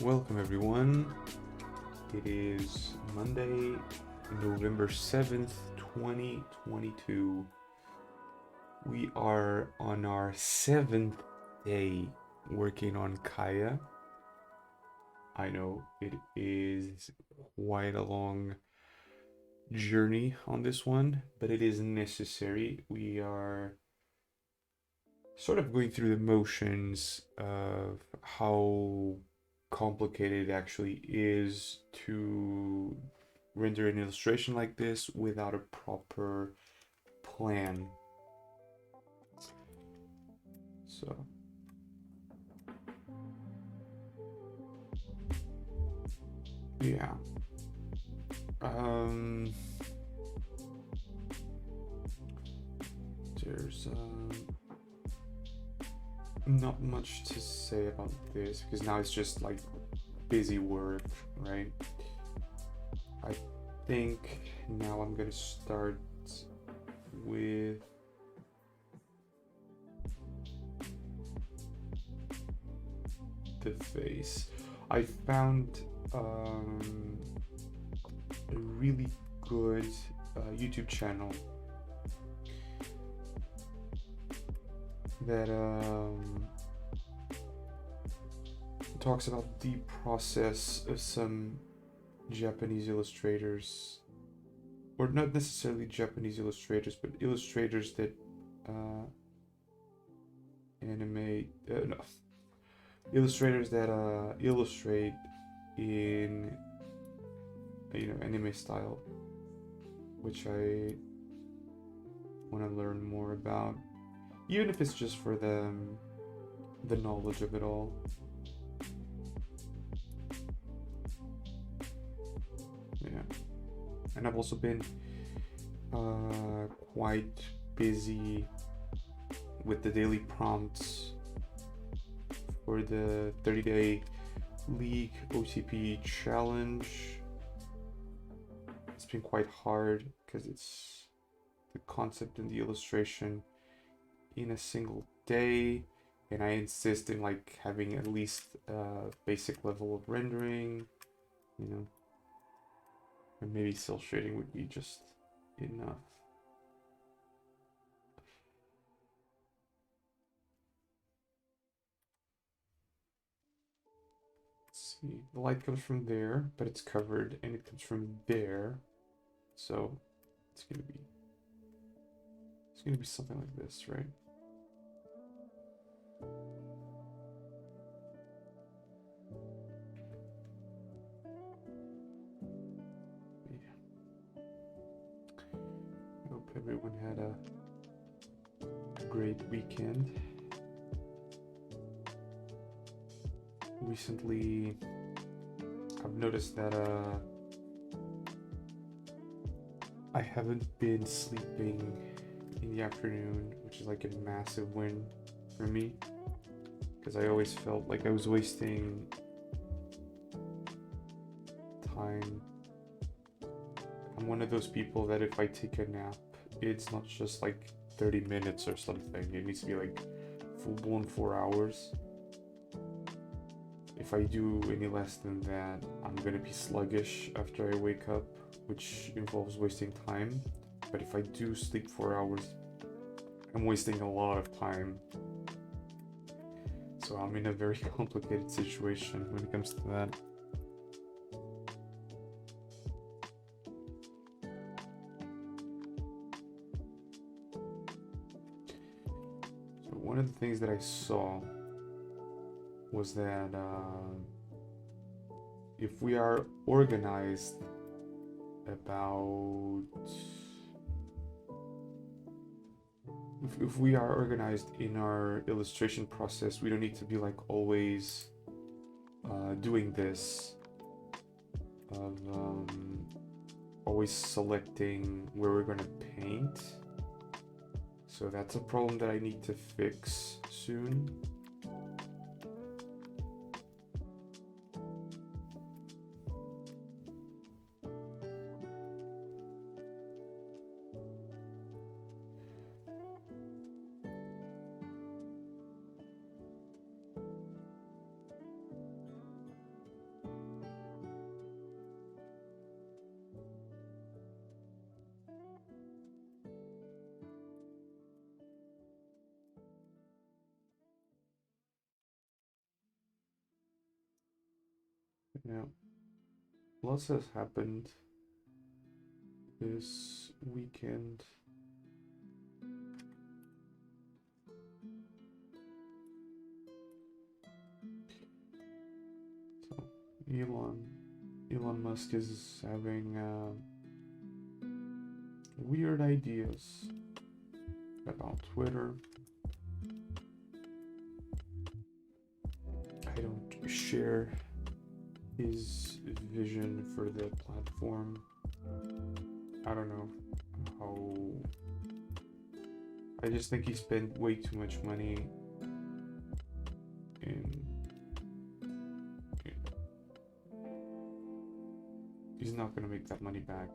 Welcome everyone. It is Monday, November 7th, 2022. We are on our 7th day working on Kaeya. I know it is quite a long journey on this one, but it is necessary. We are sort of going through the motions of how complicated it actually is to render an illustration like this without a proper plan. So yeah. There's not much to say about this because now it's just like busy work, right? I think now I'm gonna start with the face. I found a really good YouTube channel that talks about the process of some Japanese illustrators, or not necessarily Japanese illustrators, but illustrators that illustrators that illustrate in anime style, which I want to learn more about, even if it's just for the knowledge of it all. Yeah, and I've also been quite busy with the daily prompts for the 30-day League OCP challenge. It's been quite hard because it's the concept and the illustration in a single day, and I insist in like having at least a basic level of rendering, and maybe cell shading would be just enough. Let's see, the light comes from there, but it's covered, and it comes from there, so it's gonna be something like this, right? Hope everyone had a great weekend. Recently, I've noticed that I haven't been sleeping in the afternoon, which is like a massive win for me, because I always felt like I was wasting time. I'm one of those people that if I take a nap, it's not just like 30 minutes or something. It needs to be like full-blown 4 hours. If I do any less than that, I'm gonna be sluggish after I wake up, which involves wasting time. But if I do sleep 4 hours, I'm wasting a lot of time. So I'm in a very complicated situation when it comes to that. One of the things that I saw was that if we are organized about if we are organized in our illustration process, we don't need to be like always doing this of always selecting where we're gonna paint. So that's a problem that I need to fix soon. Yeah, lots has happened this weekend. So Elon Musk is having weird ideas about Twitter. I don't share his vision for the platform. I don't know how. I just think he spent way too much money and he's not gonna make that money back.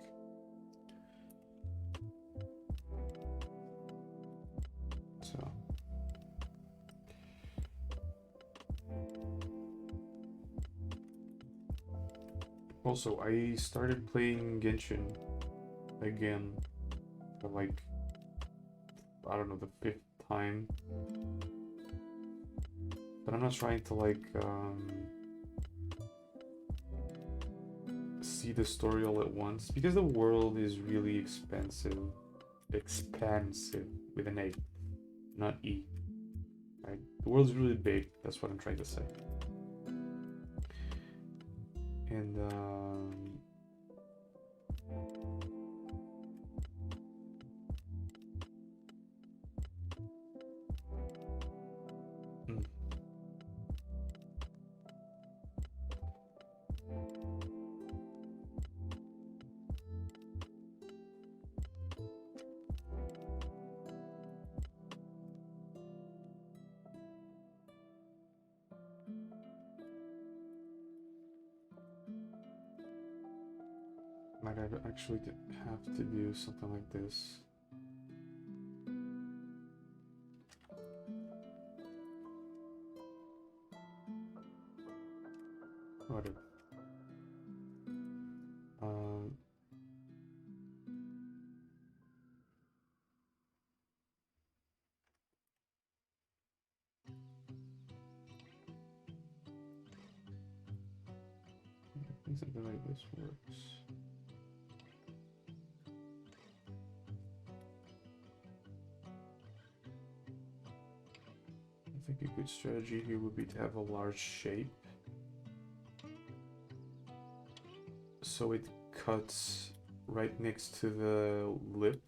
So also, I started playing Genshin again for like, I don't know, the 5th time. But I'm not trying to like see the story all at once because the world is really expansive with an A, not E. Right? The world's really big. That's what I'm trying to say. And might actually have to do something like this. Whatever. I think something like this works. I think a good strategy here would be to have a large shape so it cuts right next to the lip.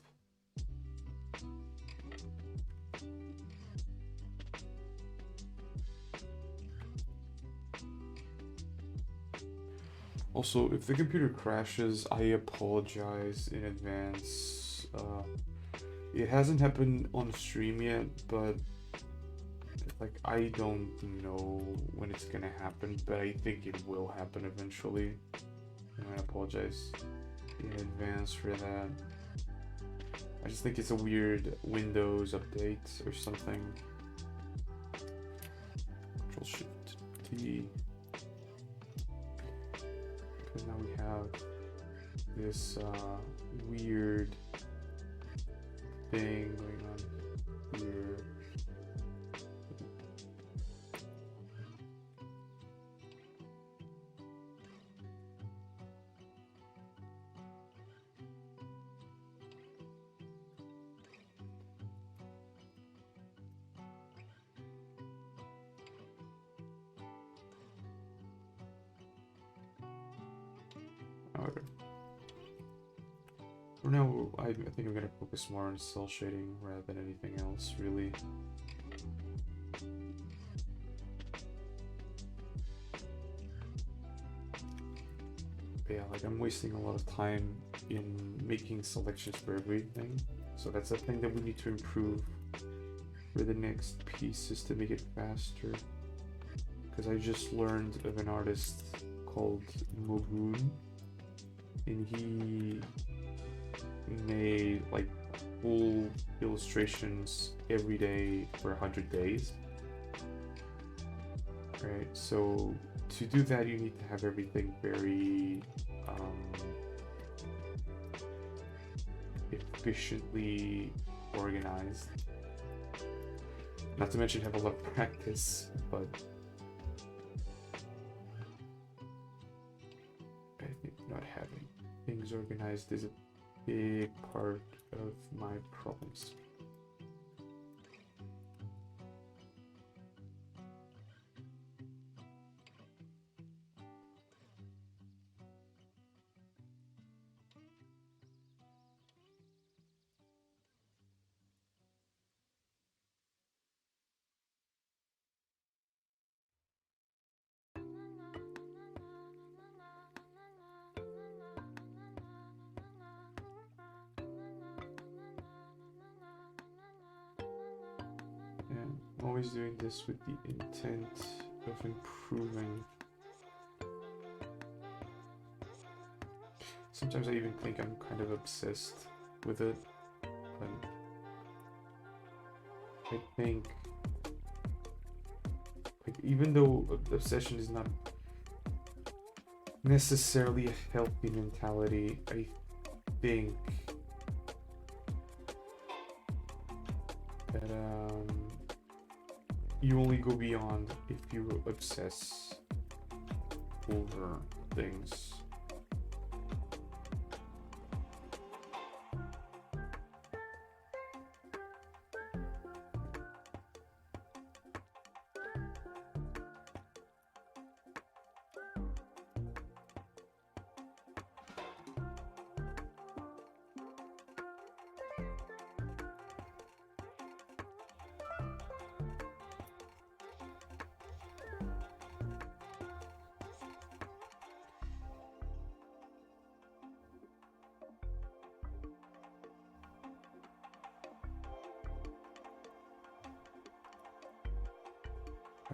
Also, if the computer crashes, I apologize in advance. It hasn't happened on stream yet, but like I don't know when it's gonna happen, but I think it will happen eventually. And I apologize in advance for that. I just think it's a weird Windows update or something. Control Shift T. Because now we have this weird thing going on here. Okay. For now, I think I'm gonna focus more on cell shading rather than anything else, really. But yeah, like I'm wasting a lot of time in making selections for everything. So that's a thing that we need to improve for the next pieces to make it faster. Because I just learned of an artist called Mogoon, and he made like full illustrations every day for 100 days. Right, so to do that you need to have everything very efficiently organized. Not to mention have a lot of practice, but things organized is a big part of my problems. I'm always doing this with the intent of improving. Sometimes I even think I'm kind of obsessed with it, but I think, like, even though obsession is not necessarily a healthy mentality, I think that you only go beyond if you obsess over things.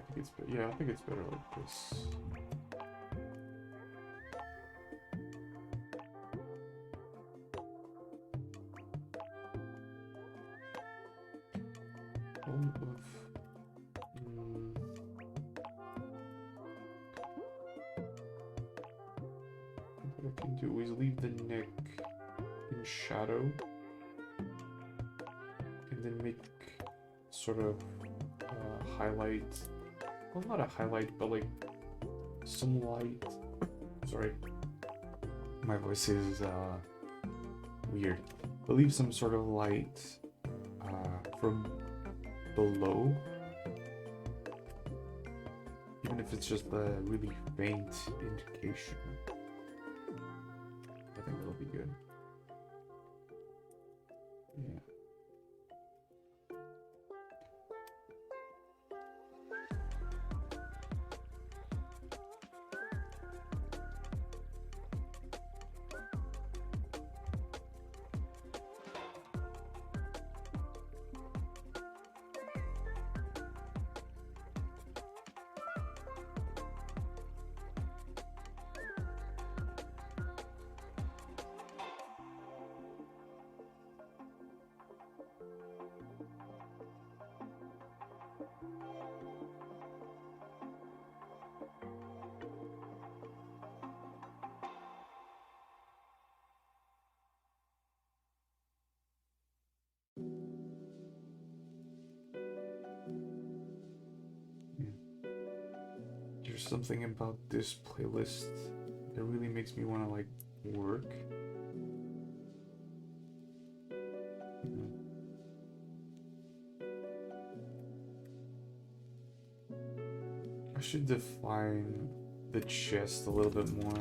I think it's better like this. What I can do is leave the neck in shadow and then make sort of highlight. Well, not a highlight, but like some light. Sorry, my voice is weird. But leave some sort of light from below, even if it's just a really faint indication. I think that'll be good. Yeah. There's something about this playlist that really makes me want to like work. I should define the chest a little bit more.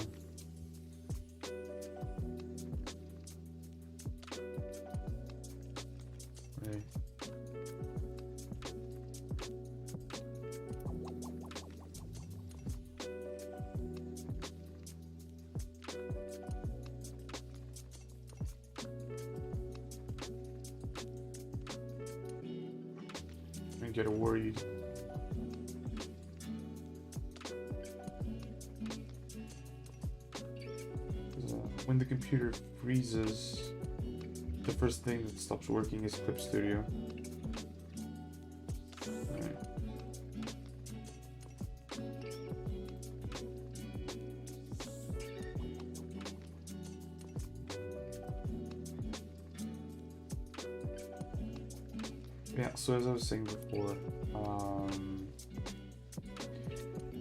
Right. I get worried. When the computer freezes, the first thing that stops working is Clip Studio. Right. Yeah, so as I was saying before,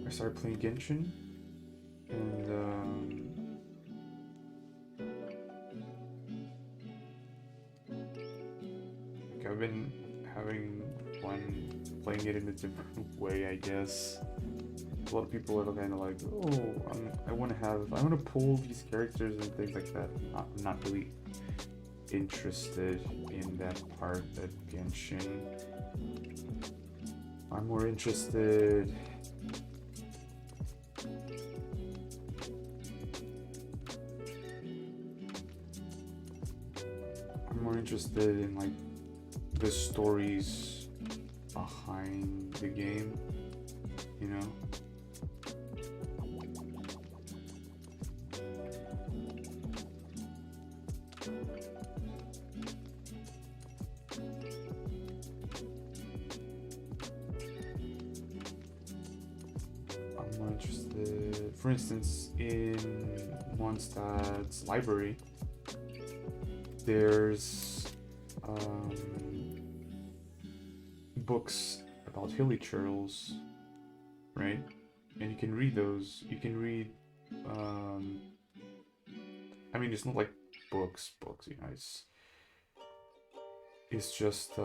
I started playing Genshin, and been having fun playing it in a different way, I guess. A lot of people are kind of like, oh, I want to pull these characters and things like that. I'm not really interested in that part of Genshin. I'm more interested. In like the stories behind the game, you know. I'm more interested, for instance, in Mondstadt's library. There's books about hilly churls, right? And you can read those. You can read. I mean, it's not like books, you know. It's just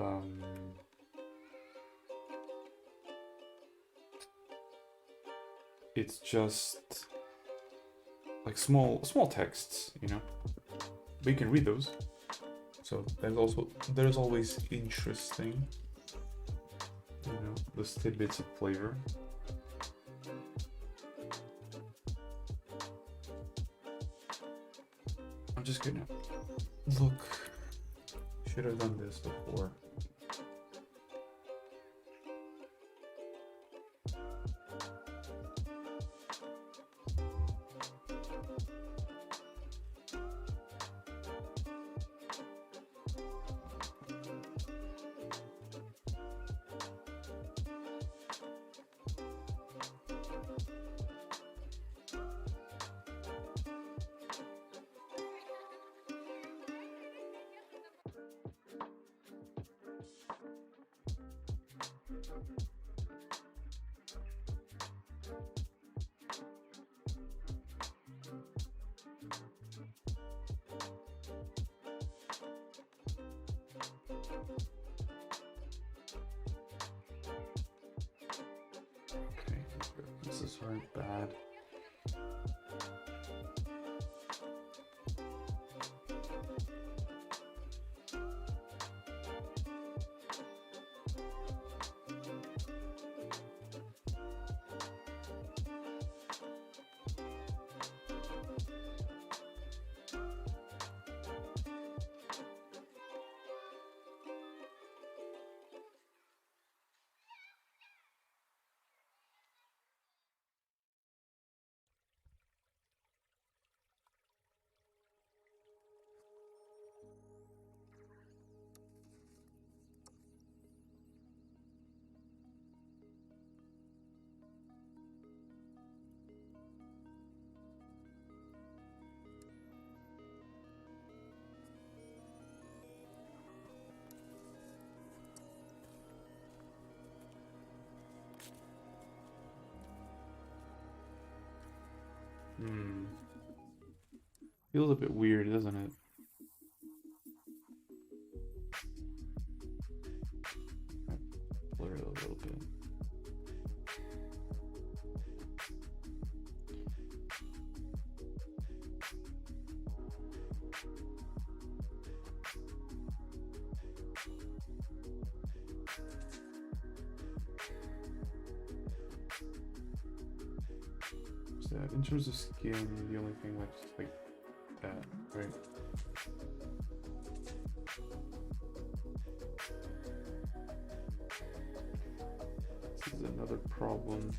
it's just like small texts, you know. But you can read those. So that is always interesting, you know, those tidbits of flavor. I'm just gonna look. Should have done this before. This aren't bad. Feels a bit weird, doesn't it? Blur it a little bit. So in terms of skin, the only thing left is like that, right? This is another problem.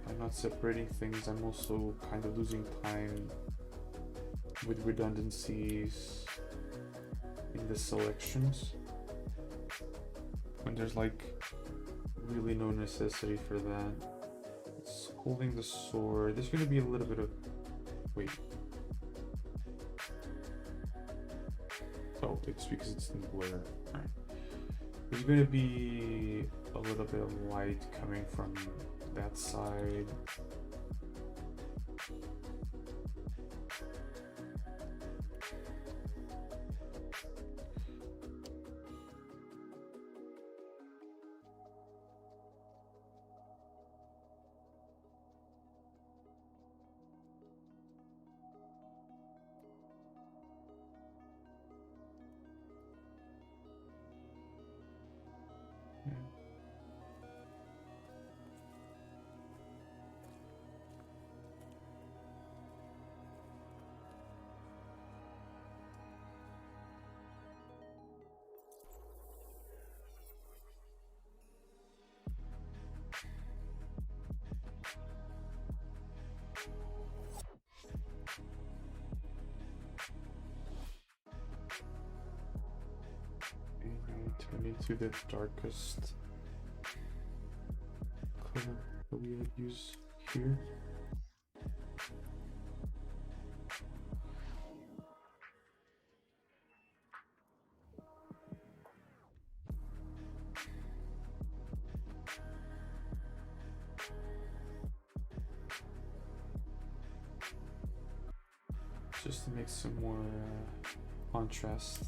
I'm not separating things. I'm also kind of losing time with redundancies in the selections when there's like really no necessity for that. It's holding the sword. There's gonna be a little bit of wait. Oh, it's because it's in blur. Alright. There's gonna be a little bit of light coming from that side. turn into the darkest color that we would use here. Just to make some more contrast.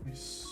Nice.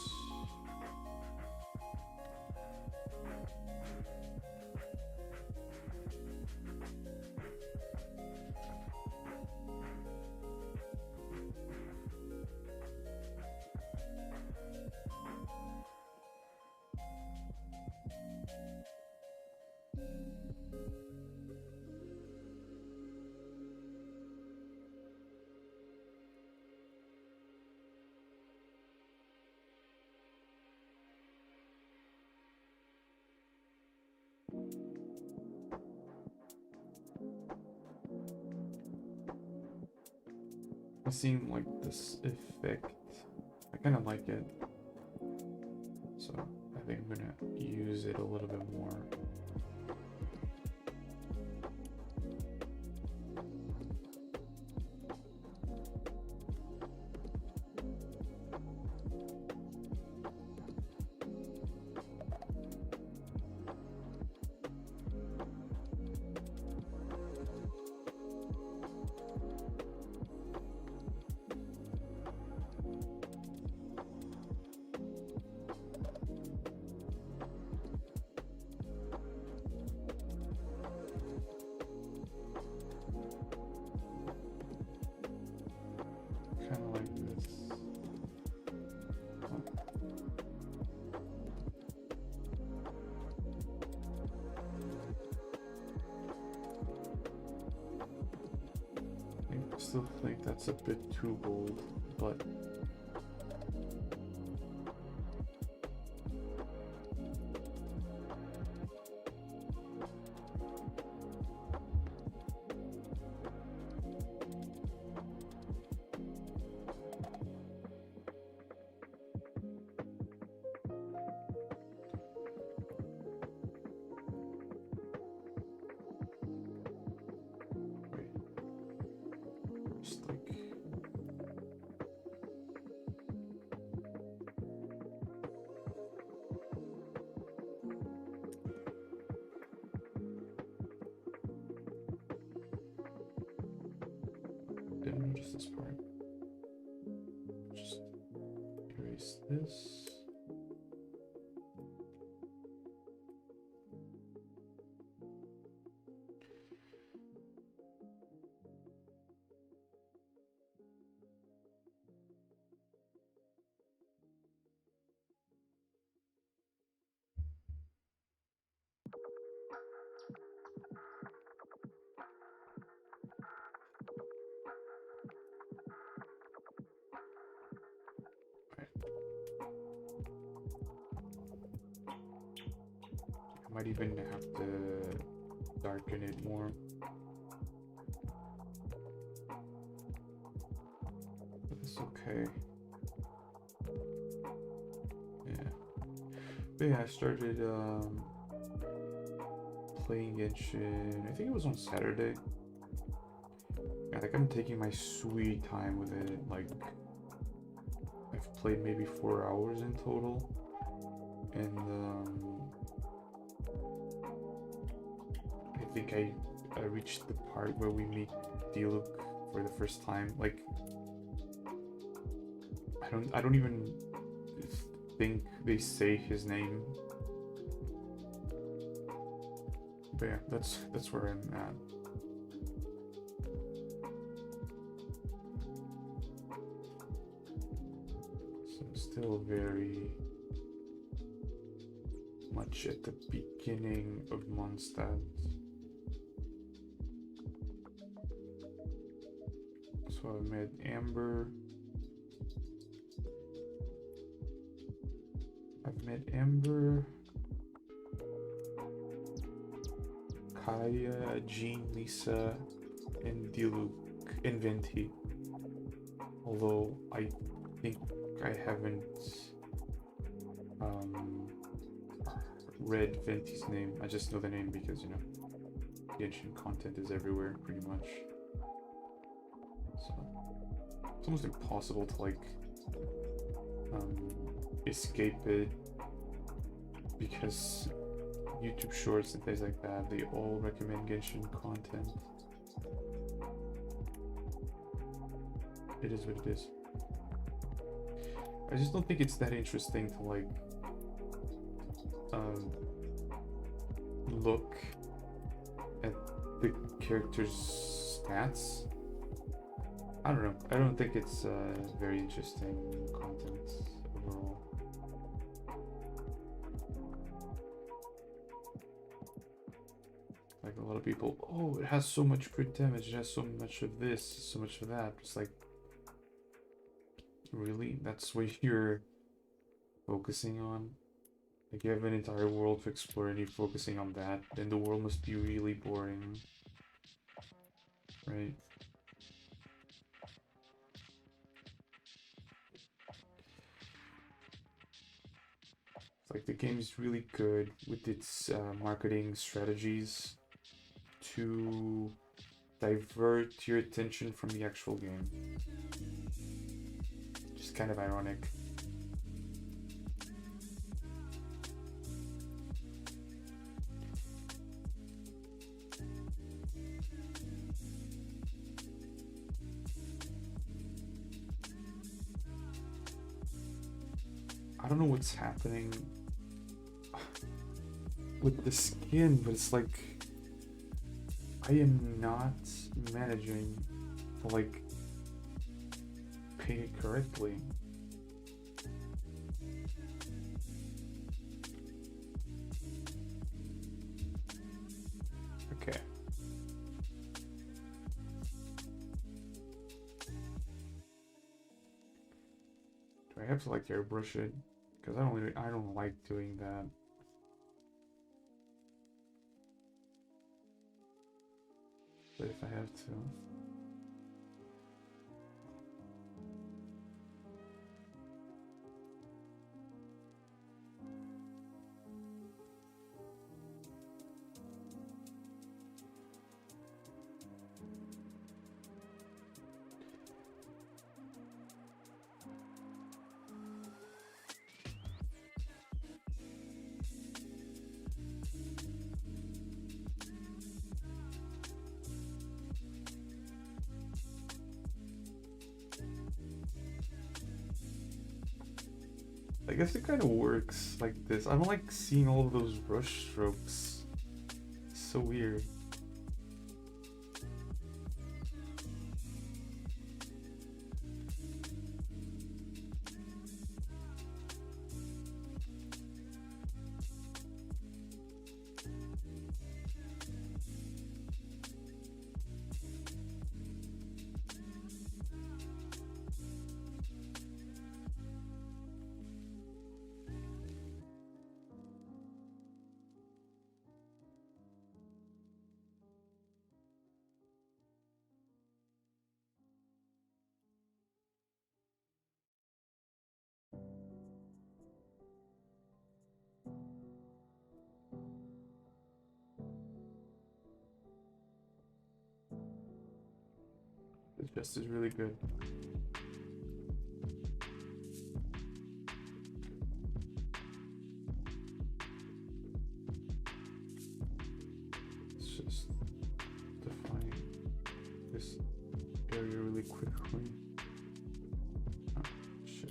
Seeing like this effect, I kind of like it, so I think I'm gonna use it a little bit more. Kind of like this. I still think that's a bit too bold, but just like didn't notice this part. Just erase this. I might even have to darken it more. It's okay. Yeah. But yeah, I started playing Genshin. I think it was on Saturday. Yeah, like I'm taking my sweet time with it. Like I've played maybe 4 hours in total, and I think I reached the part where we meet Diluc for the first time. Like I don't even think they say his name. But yeah, that's where I'm at. So I'm still very much at the beginning of Mondstadt. So I met Amber. I've met Amber, Kaeya, Jean, Lisa, and Diluc, and Venti. Although I think I haven't read Venti's name. I just know the name because, you know, Genshin content is everywhere pretty much. So it's almost impossible to like escape it, because YouTube shorts and things like that, they all recommend Genshin content. It is what it is. I just don't think it's that interesting to like look at the character's stats. I don't know. I don't think it's very interesting content overall. Like a lot of people, oh, it has so much crit damage, it has so much of this, so much of that. It's like, really? That's what you're focusing on? Like, you have an entire world to explore and you're focusing on that, then the world must be really boring. Right? It's like the game is really good with its marketing strategies to divert your attention from the actual game. Just kind of ironic. I don't know what's happening with the skin, but it's like I am not managing to like paint it correctly. Okay. Do I have to like airbrush it? Because I don't like doing that. But if I have to. I guess it kind of works like this. I don't like seeing all of those brush strokes. It's so weird. The chest is really good. Let's just define this area really quickly. Oh, shit.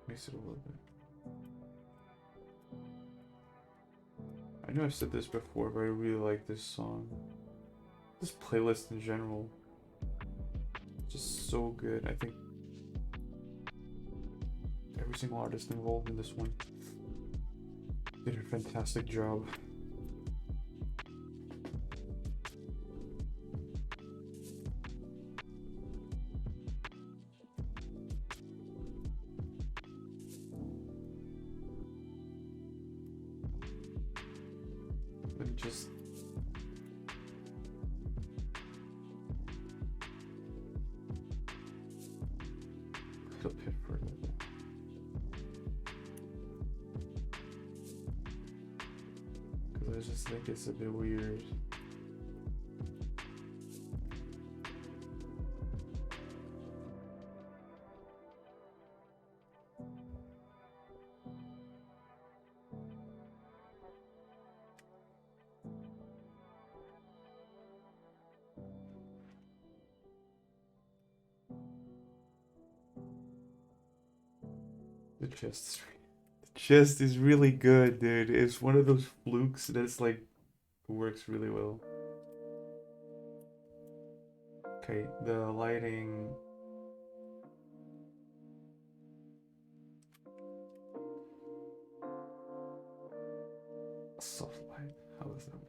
Makes it a little bit. I know I've said this before, but I really like this song. This playlist in general. Just so good. I think every single artist involved in this one did a fantastic job. Let me just a little bit further. Because I just think it's a bit weird. The chest is really good, dude. It's one of those flukes that's like works really well. Okay, the lighting. Soft light. How does that work?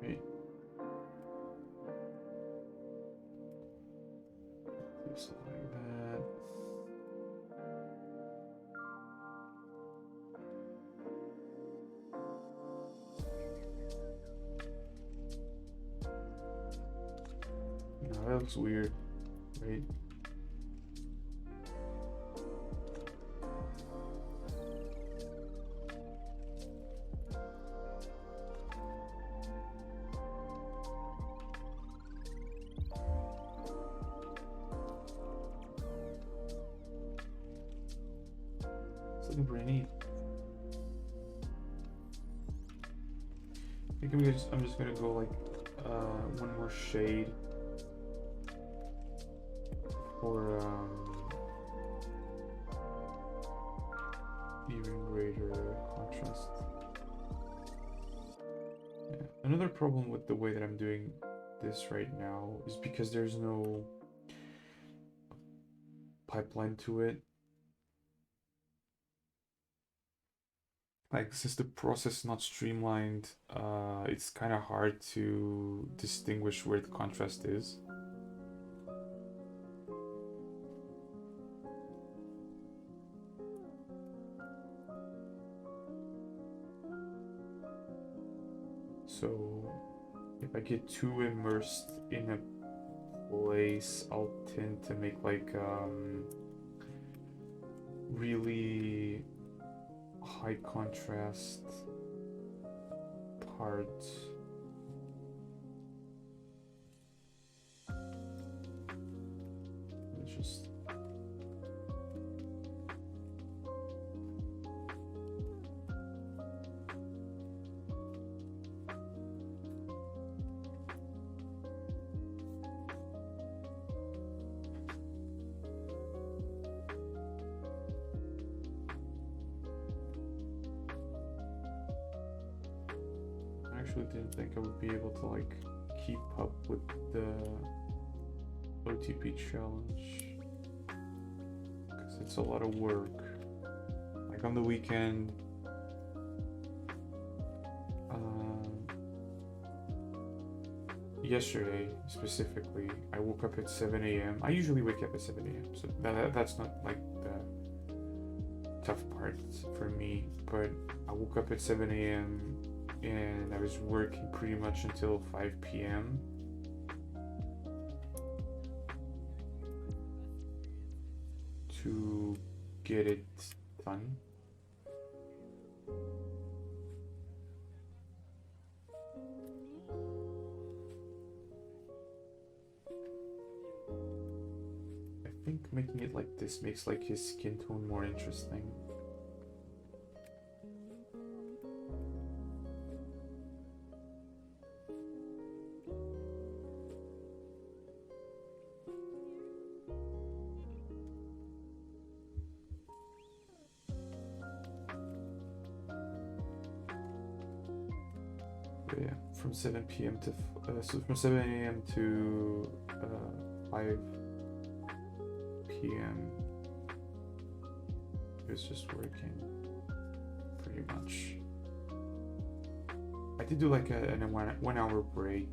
Okay. Just like that. No, that looks weird, right? It's looking pretty neat. I think I'm just gonna go like one more shade for even greater contrast. Yeah. Another problem with the way that I'm doing this right now is because there's no pipeline to it. Like, since the process is not streamlined, it's kind of hard to distinguish where the contrast is. So if I get too immersed in a place, I'll tend to make like really high contrast part. It's just I actually didn't think I would be able to like keep up with the OTP challenge because it's a lot of work. Like on the weekend, yesterday specifically, I woke up at 7 a.m. I usually wake up at 7 a.m. So that's not like the tough part for me. But I woke up at 7 a.m. and I was working pretty much until 5 p.m. to get it done. I think making it like this makes like his skin tone more interesting. But yeah, from 7 p.m. to so from 7 a.m. to 5 p.m. it was just working pretty much. I did do like a 1 hour break,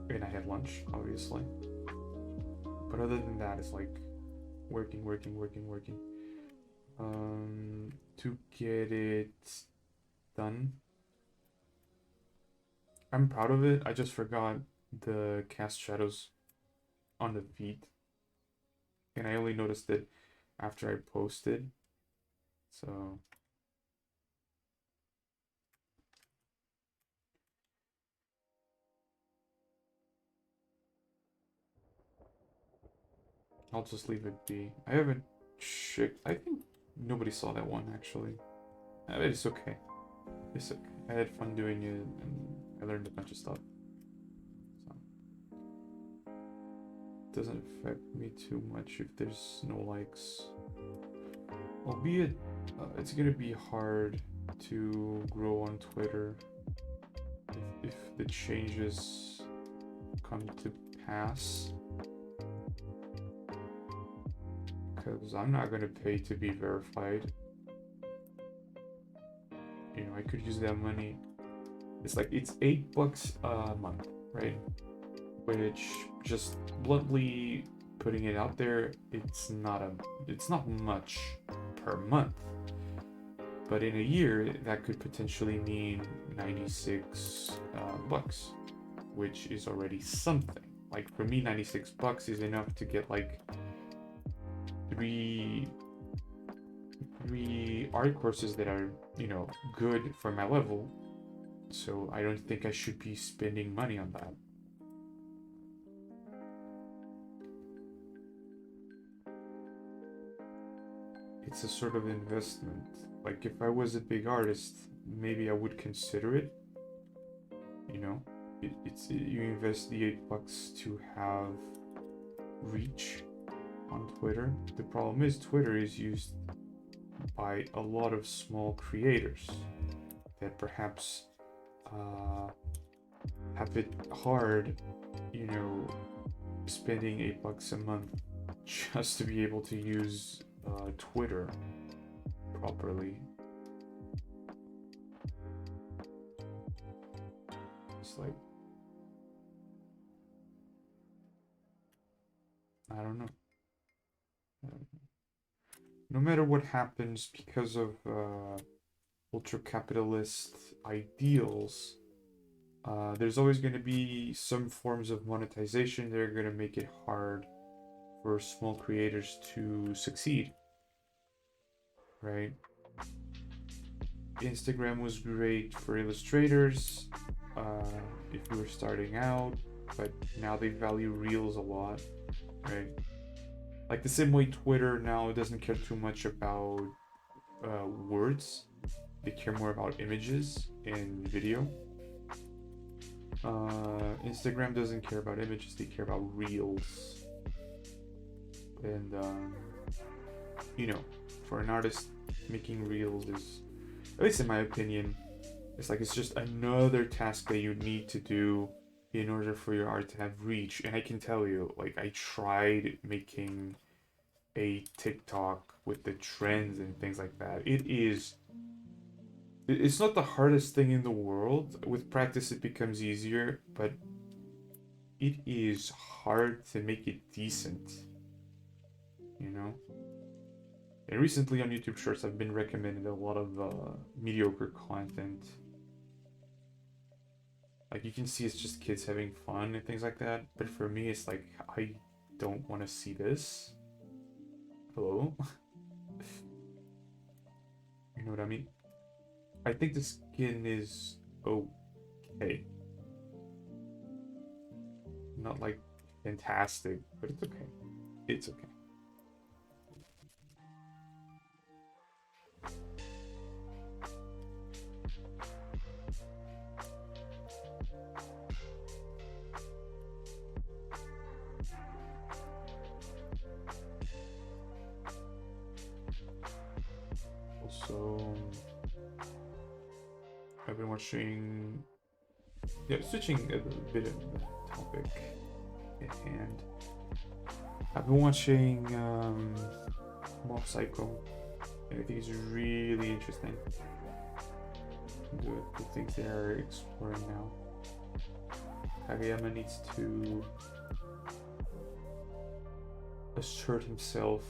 and I had lunch obviously. But other than that, it's like working to get it done. I'm proud of it. I just forgot the cast shadows on the feet, and I only noticed it after I posted. So I'll just leave it be. I haven't checked. I think nobody saw that one actually. But it's okay. It's okay. I had fun doing it, and I learned a bunch of stuff. So it doesn't affect me too much if there's no likes. Albeit, it's gonna be hard to grow on Twitter if the changes come to pass. Because I'm not gonna pay to be verified. You know, I could use that money. It's like it's $8 a month, right? Which, just bluntly putting it out there, it's not much per month. But in a year, that could potentially mean 96 bucks, which is already something. Like for me, 96 bucks is enough to get like three art courses that are, you know, good for my level. So I don't think I should be spending money on that. It's a sort of investment. Like if I was a big artist, maybe I would consider it. You know, you invest the $8 to have reach on Twitter. The problem is Twitter is used by a lot of small creators that perhaps have it hard, you know, spending $8 a month just to be able to use Twitter properly. It's like, I don't know. No matter what happens because of ultra-capitalist ideals, there's always going to be some forms of monetization that are going to make it hard for small creators to succeed, right? Instagram was great for illustrators if you were starting out, but now they value reels a lot, right? Like the same way Twitter now doesn't care too much about words, they care more about images and video. Instagram doesn't care about images, they care about reels. And you know, for an artist, making reels is, at least in my opinion, it's just another task that you need to do in order for your art to have reach. And I can tell you, like, I tried making a TikTok with the trends and things like that. It's not the hardest thing in the world. With practice it becomes easier, but it is hard to make it decent, you know? And recently on YouTube Shorts I've been recommended a lot of mediocre content. Like, you can see it's just kids having fun and things like that, but for me it's like, I don't want to see this. Hello? You know what I mean? I think the skin is okay. Not like fantastic, but it's okay. It's okay. Also, I've been watching. Yeah, switching a bit of the topic at hand. I've been watching Mob Psycho, and I think it's really interesting. The things they are exploring now. Kaeya needs to assert himself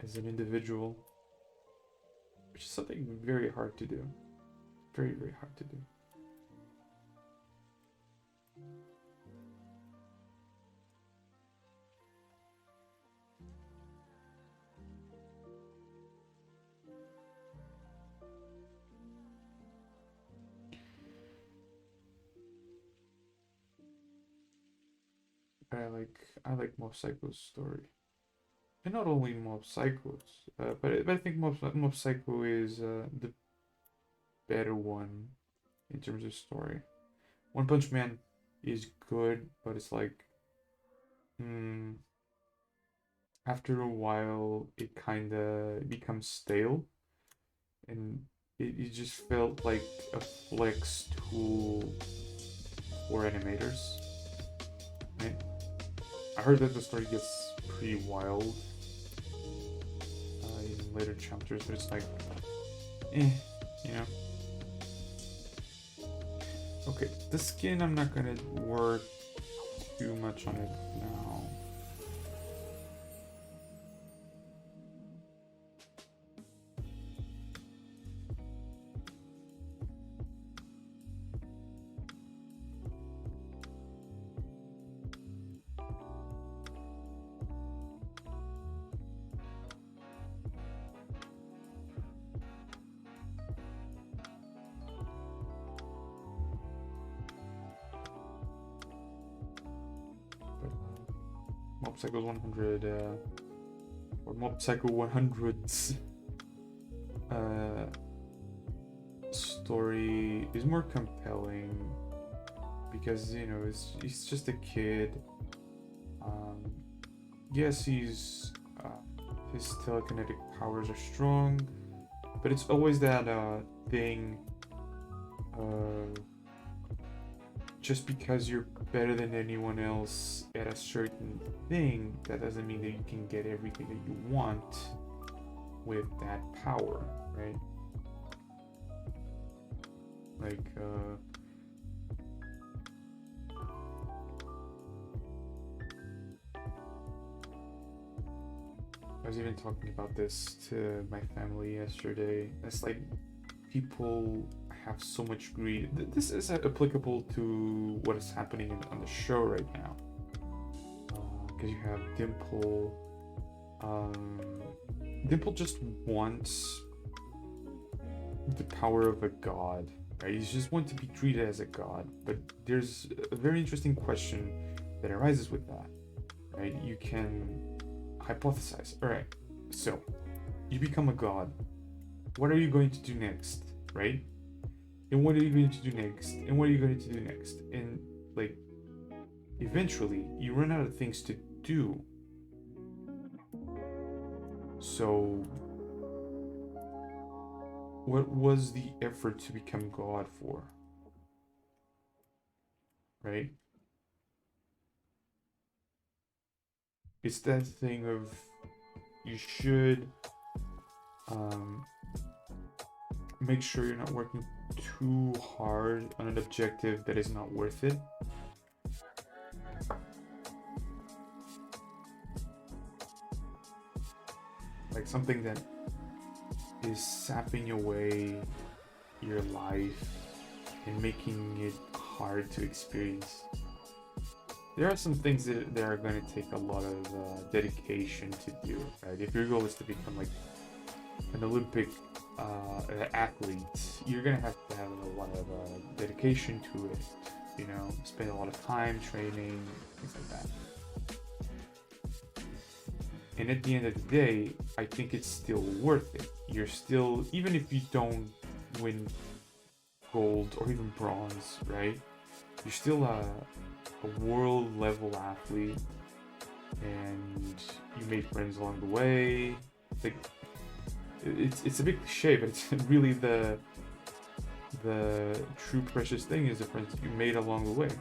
as an individual, which is something very hard to do. Very, very hard to do. I like Mob Psycho's story, and not only Mob Psycho's, but I think Mob Psycho is the better one in terms of story. One Punch Man is good, but it's like, after a while it kind of becomes stale, and it just felt like a flex tool for animators. Right? I heard that the story gets pretty wild in later chapters, but it's like, you know. Okay, the skin, I'm not gonna work too much on it now. Mob Psycho 100, or Mob Psycho 100's story is more compelling because, you know, he's just a kid. Yes, his telekinetic powers are strong, but it's always that thing. Just because you're better than anyone else at a certain thing, that doesn't mean that you can get everything that you want with that power, right? Like, was even talking about this to my family yesterday. It's like people have so much greed. This is applicable to what is happening on the show right now. Because you have Dimple. Dimple just wants the power of a god, right? He just wants to be treated as a god. But there's a very interesting question that arises with that, right? You can hypothesize. All right, so you become a god. What are you going to do next, right? And what are you going to do next? And what are you going to do next? And like, eventually, you run out of things to do. So, what was the effort to become God for? Right? It's that thing of you should make sure you're not working too hard on an objective that is not worth it. Like something that is sapping away your life and making it hard to experience. There are some things that are going to take a lot of dedication to do, right? If your goal is to become like an Olympic athlete, you're going to have a lot of dedication to it, you know, spend a lot of time training, things like that. And at the end of the day, I think it's still worth it. You're still, even if you don't win gold or even bronze, right? You're still a world level athlete, and you made friends along the way. Like, it's a bit cliche, but it's really the true precious thing is the friends that you made along the way,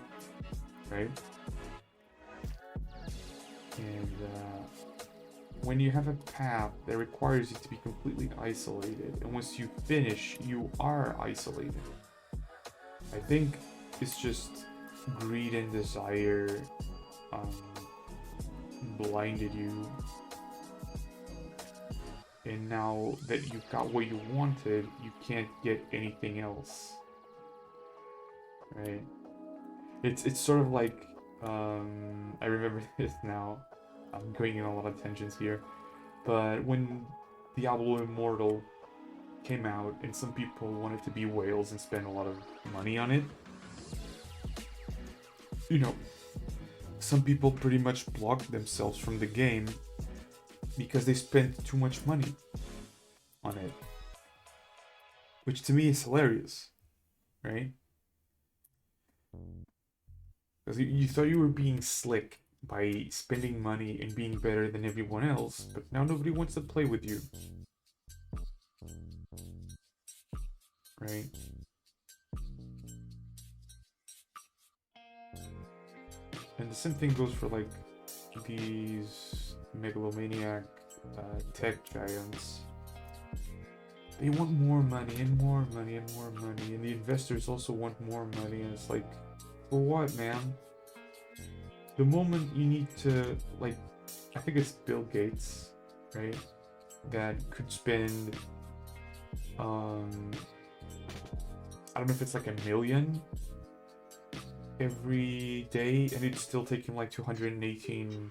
right? And when you have a path that requires you to be completely isolated, and once you finish, you are isolated. I think it's just greed and desire blinded you, and now that you got what you wanted, you can't get anything else, right? It's sort of like I remember this now. I'm going in a lot of tangents here, but when Diablo Immortal came out and some people wanted to be whales and spend a lot of money on it, you know, some people pretty much blocked themselves from the game because they spent too much money on it, which to me is hilarious, right? Because you thought you were being slick by spending money and being better than everyone else, but now nobody wants to play with you, right? And the same thing goes for like these megalomaniac tech giants. They want more money and more money and more money, and the investors also want more money, and it's like, for what, man? The moment you need to, like, I think it's Bill Gates, right? That could spend, I don't know if it's like $1 million every day, and it'd still take him like 218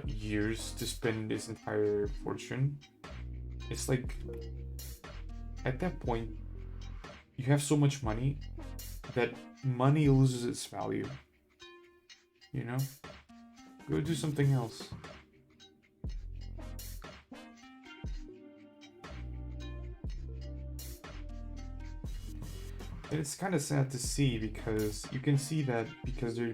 years to spend his entire fortune. It's like, at that point, you have so much money that money loses its value. You know? Go do something else. And it's kind of sad to see, because you can see that because they're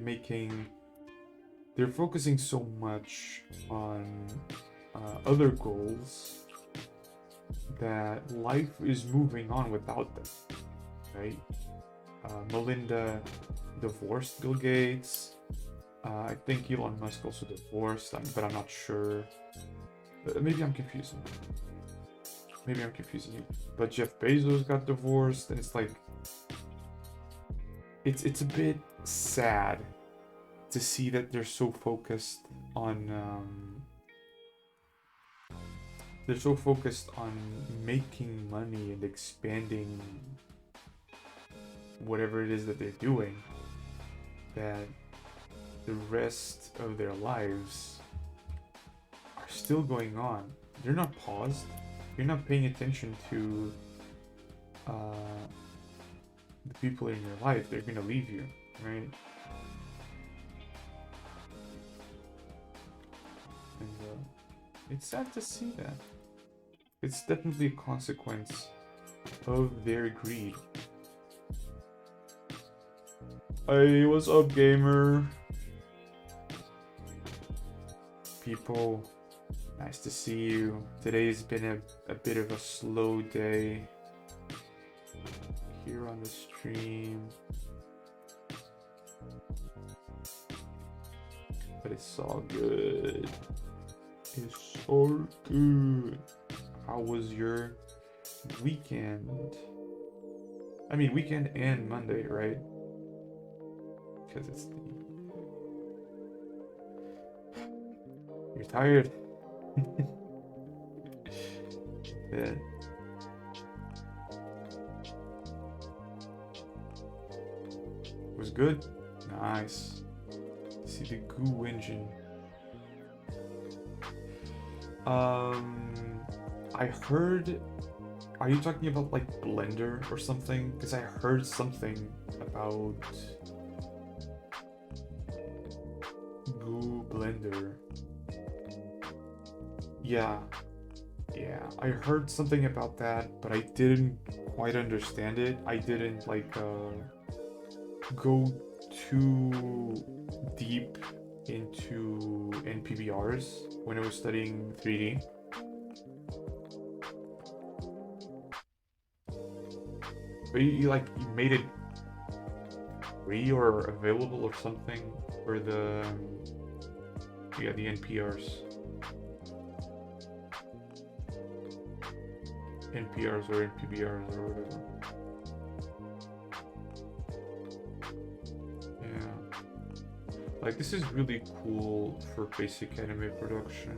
focusing so much on other goals that life is moving on without them, right? Melinda divorced Bill Gates. I think Elon Musk also divorced, but I'm not sure. Maybe I'm confusing. But Jeff Bezos got divorced, and it's like, it's a bit sad to see that they're so focused on they're so focused on making money and expanding whatever it is that they're doing that the rest of their lives are still going on. They're not paused. You're not paying attention to the people in your life. They're gonna leave you, right? And it's sad to see that. It's definitely a consequence of their greed. Hey, what's up, gamer? People, nice to see you. Today's been a bit of a slow day here on the stream. But it's all good. It's all good. How was your weekend? I mean, weekend and Monday, right? Because it's the... You're tired? Yeah. Was good? Nice. See the goo engine. I heard... Are you talking about like Blender or something? Because I heard something about Goo Blender. Yeah. Yeah, I heard something about that, but I didn't quite understand it. I didn't like go too deep into NPBRs when I was studying 3D. But you made it free or available or something for the the NPRs. NPRs or NPBRs or whatever. Yeah. Like, this is really cool for basic anime production.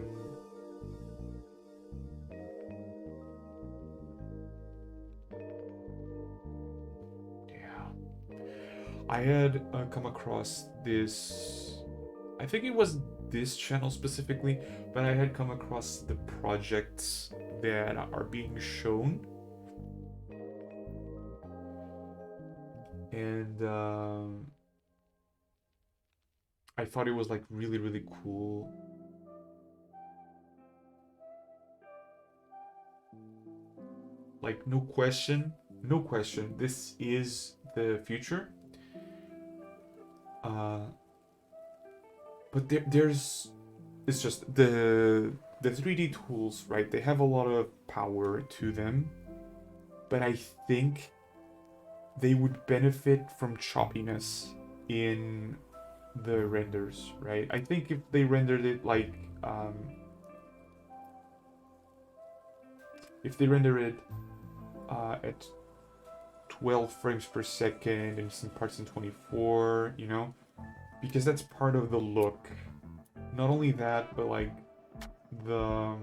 Yeah. I had come across this... I think it was this channel specifically, but I had come across the projects that are being shown, and I thought it was like really cool. Like, no question, this is the future. But there's... It's just the 3D tools, right? They have a lot of power to them, but I think they would benefit from choppiness in the renders, right? I think if they rendered it like if they render it at 12 frames per second and some parts in 24, you know, because that's part of the look. Not only that, but like the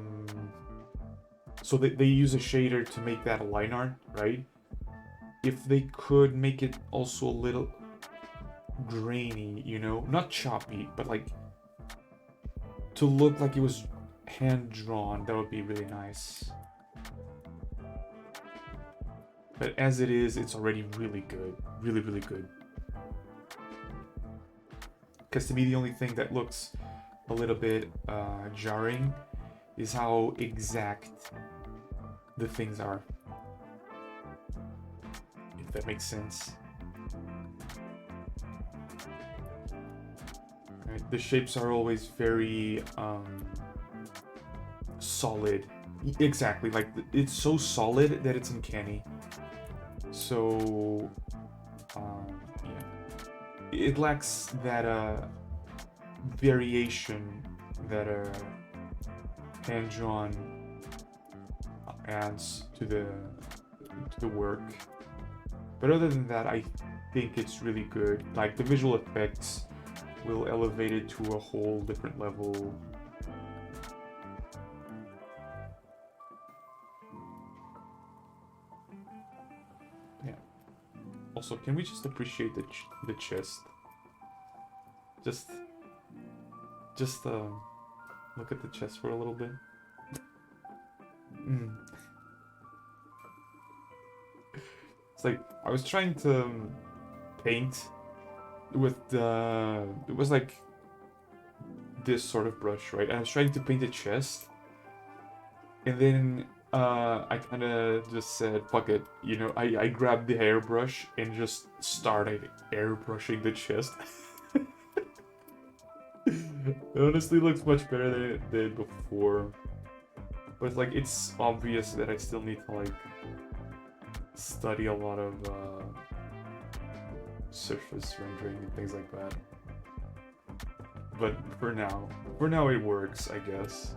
so they use a shader to make that a line art, right? If they could make it also a little grainy, you know, not choppy, but like to look like it was hand drawn, that would be really nice. But as it is, it's already really good, really good. Because to me, the only thing that looks a little bit jarring is how exact the things are, if that makes sense. Right? The shapes are always very solid. Exactly, like it's so solid that it's uncanny. So yeah, it lacks that variation that hand-drawn adds to the work. But other than that, I think it's really good. Like, the visual effects will elevate it to a whole different level. Also, can we just appreciate the chest? Just look at the chest for a little bit. It's like I was trying to paint with the, it was like this sort of brush, right? I was trying to paint a chest, and then I kind of just said, fuck it, you know, I grabbed the hairbrush and just started airbrushing the chest. It honestly looks much better than it did before. But like, it's obvious that I still need to like study a lot of surface rendering and things like that. But for now it works, I guess.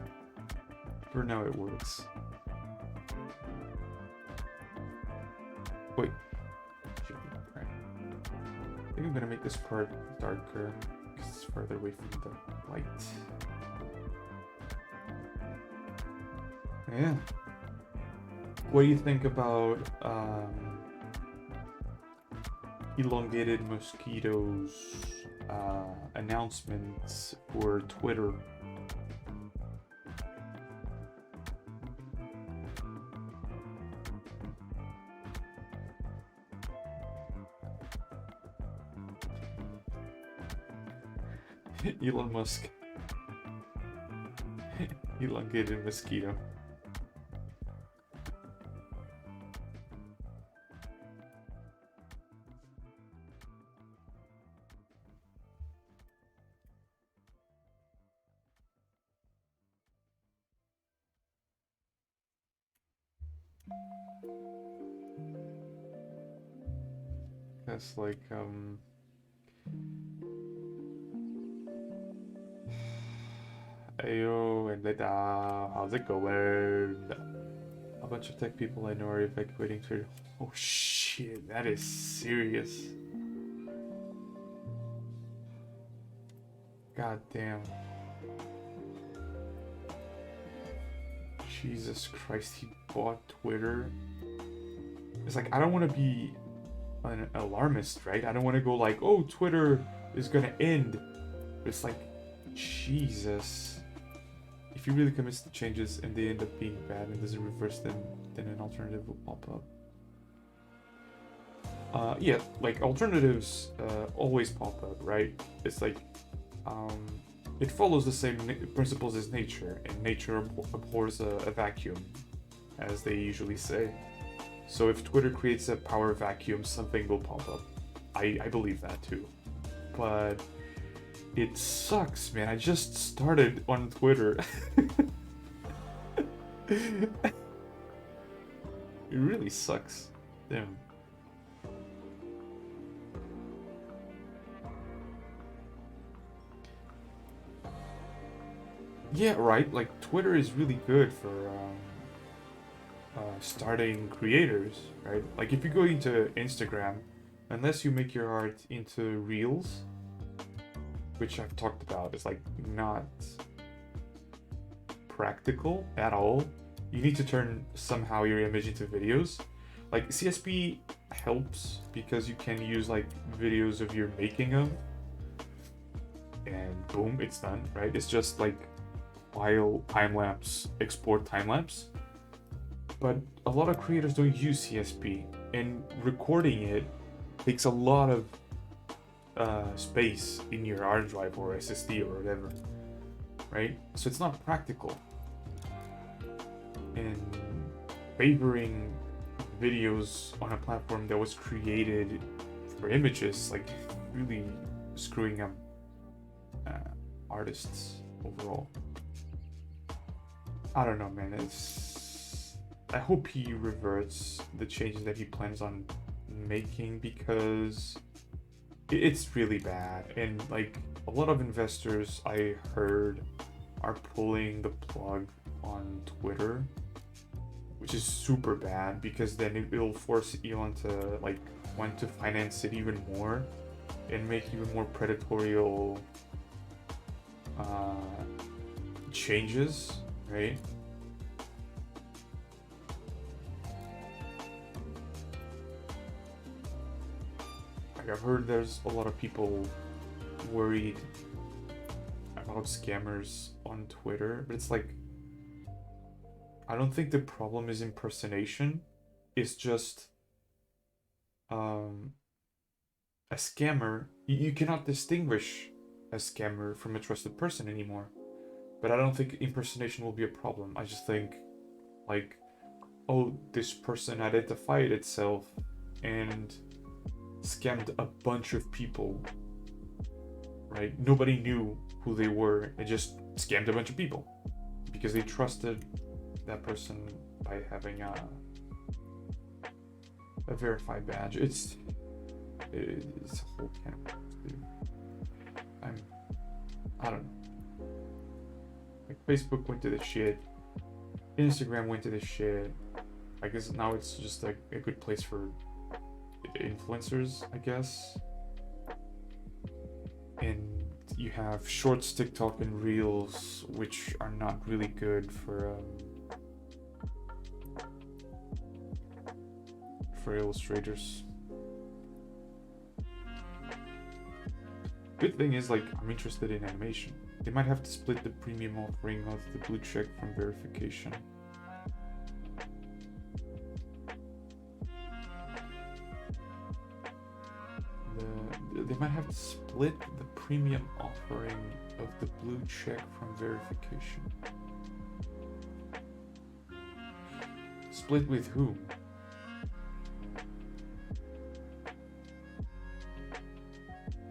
For now it works. Wait. Right. I think I'm gonna make this part darker because it's farther away from the light. Yeah. What do you think about elongated mosquitoes announcements for Twitter? Elon Musk. Elongated mosquito. That's like Ayo and Leda, how's it going? A bunch of tech people I know are evacuating Twitter. Oh shit, that is serious. God damn. Jesus Christ, he bought Twitter. It's like, I don't want to be an alarmist, right? I don't want to go like, oh, Twitter is gonna end. But it's like, Jesus. If he really commits to changes and they end up being bad and doesn't reverse them, then an alternative will pop up. Yeah, like alternatives always pop up, right? It's like, it follows the same principles as nature, and nature abhors a vacuum, as they usually say. So if Twitter creates a power vacuum, something will pop up. I believe that too. But it sucks, man. I just started on Twitter. It really sucks. Damn. Yeah, right. Like, Twitter is really good for starting creators, right? Like, if you go into Instagram, unless you make your art into Reels, which I've talked about, is like not practical at all. You need to turn somehow your image into videos. Like, CSP helps because you can use like videos of your making of, and boom, it's done, right? It's just like file time-lapse, export time-lapse. But a lot of creators don't use CSP, and recording it takes a lot of space in your hard drive or SSD or whatever, right? So it's not practical. And favoring videos on a platform that was created for images, like, really screwing up artists overall. I don't know, man. I hope he reverts the changes that he plans on making, because it's really bad. And like, a lot of investors I heard are pulling the plug on Twitter, which is super bad, because then it'll force Elon to like want to finance it even more and make even more predatory changes, right? Like, I've heard there's a lot of people worried about scammers on Twitter, but it's like, I don't think the problem is impersonation. It's just a scammer. You cannot distinguish a scammer from a trusted person anymore. But I don't think impersonation will be a problem. I just think, like, oh, this person identified itself and scammed a bunch of people, right? Nobody knew who they were. It just scammed a bunch of people because they trusted that person by having a verified badge. It's a whole can of worms, dude. I don't know. Like, Facebook went to this shit. Instagram went to this shit. I guess now it's just like a good place for influencers, I guess. And you have Shorts, TikTok, and Reels, which are not really good for illustrators. Good thing is, like, I'm interested in animation. They might have to split the premium offering of the blue check from verification. They might have to split the premium offering of the blue check from verification. Split with whom?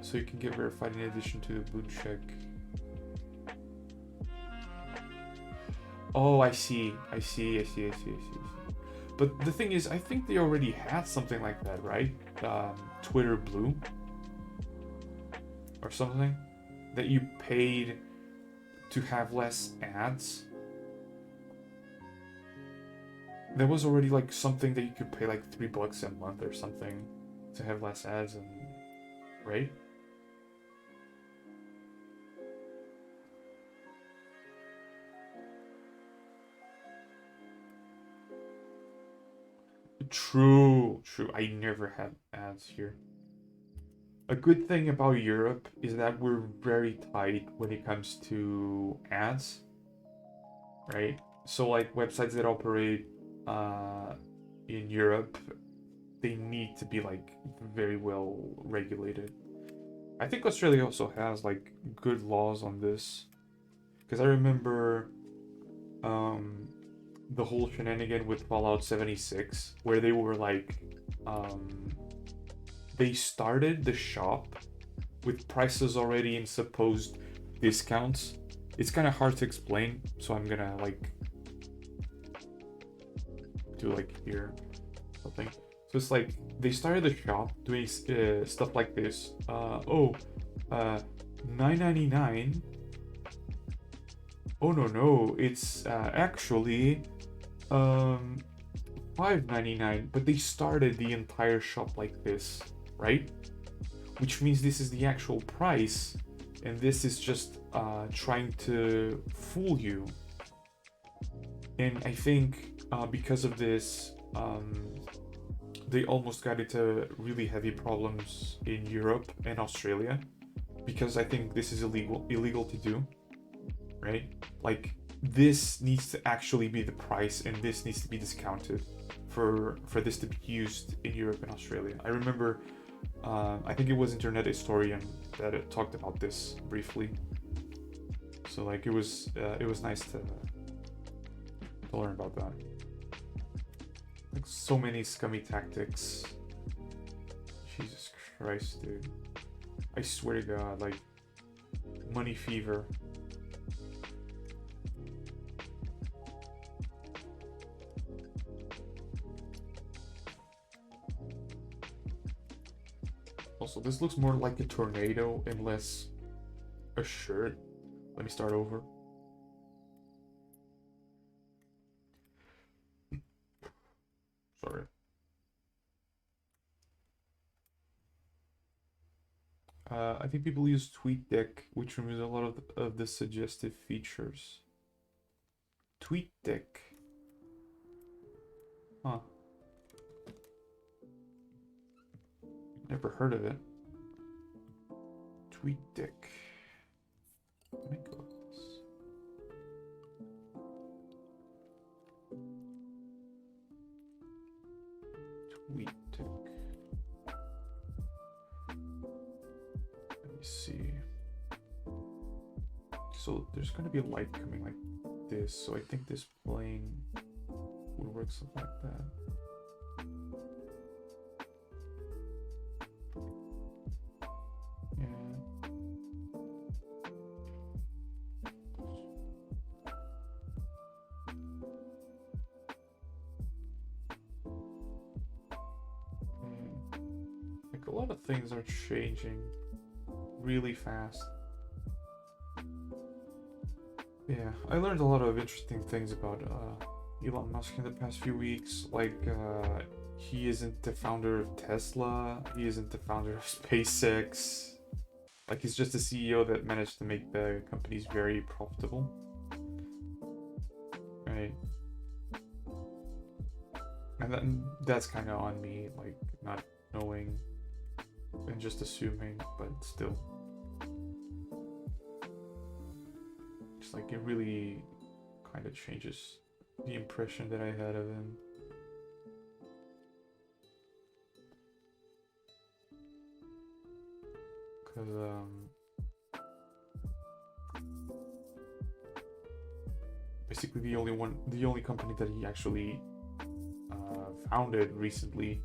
So you can get verified in addition to the blue check. Oh, I see. But the thing is, I think they already had something like that, right? Twitter Blue or something, that you paid to have less ads. There was already like something that you could pay like $3 a month or something to have less ads, and right? True. I never had ads here. A good thing about Europe is that we're very tight when it comes to ads, right? So like websites that operate in Europe, they need to be like very well regulated. I think Australia also has like good laws on this, because I remember the whole shenanigan with Fallout 76, where they were like, they started the shop with prices already in supposed discounts. It's kind of hard to explain, so I'm gonna like do like here something. So it's like they started the shop doing stuff like this. $9.99. Oh no, it's actually $5.99. But they started the entire shop like this, right? Which means this is the actual price, and this is just trying to fool you. And I think because of this, they almost got into really heavy problems in Europe and Australia, because I think this is illegal to do, right? Like, this needs to actually be the price, and this needs to be discounted for this to be used in Europe and Australia. I remember, I think it was Internet Historian that talked about this briefly. So like it was nice to learn about that. Like, so many scummy tactics. Jesus Christ, dude. I swear to God, like, money fever. Also, this looks more like a tornado and less a shirt. Let me start over. Sorry. I think people use TweetDeck, which removes a lot of the suggestive features. TweetDeck. Huh. Never heard of it. Tweet Dick. Let me go with this. Tweet Dick. Let me see. So there's gonna be a light coming like this, so I think this plane would work something like that. Like a lot of things are changing really fast. Yeah, I learned a lot of interesting things about Elon Musk in the past few weeks. Like, he isn't the founder of Tesla, he isn't the founder of SpaceX. Like, he's just a CEO that managed to make the companies very profitable. Right? And that's kind of on me, like, not knowing and just assuming, but still. Just like, it really kind of changes the impression that I had of him. Because, basically the only company that he actually founded recently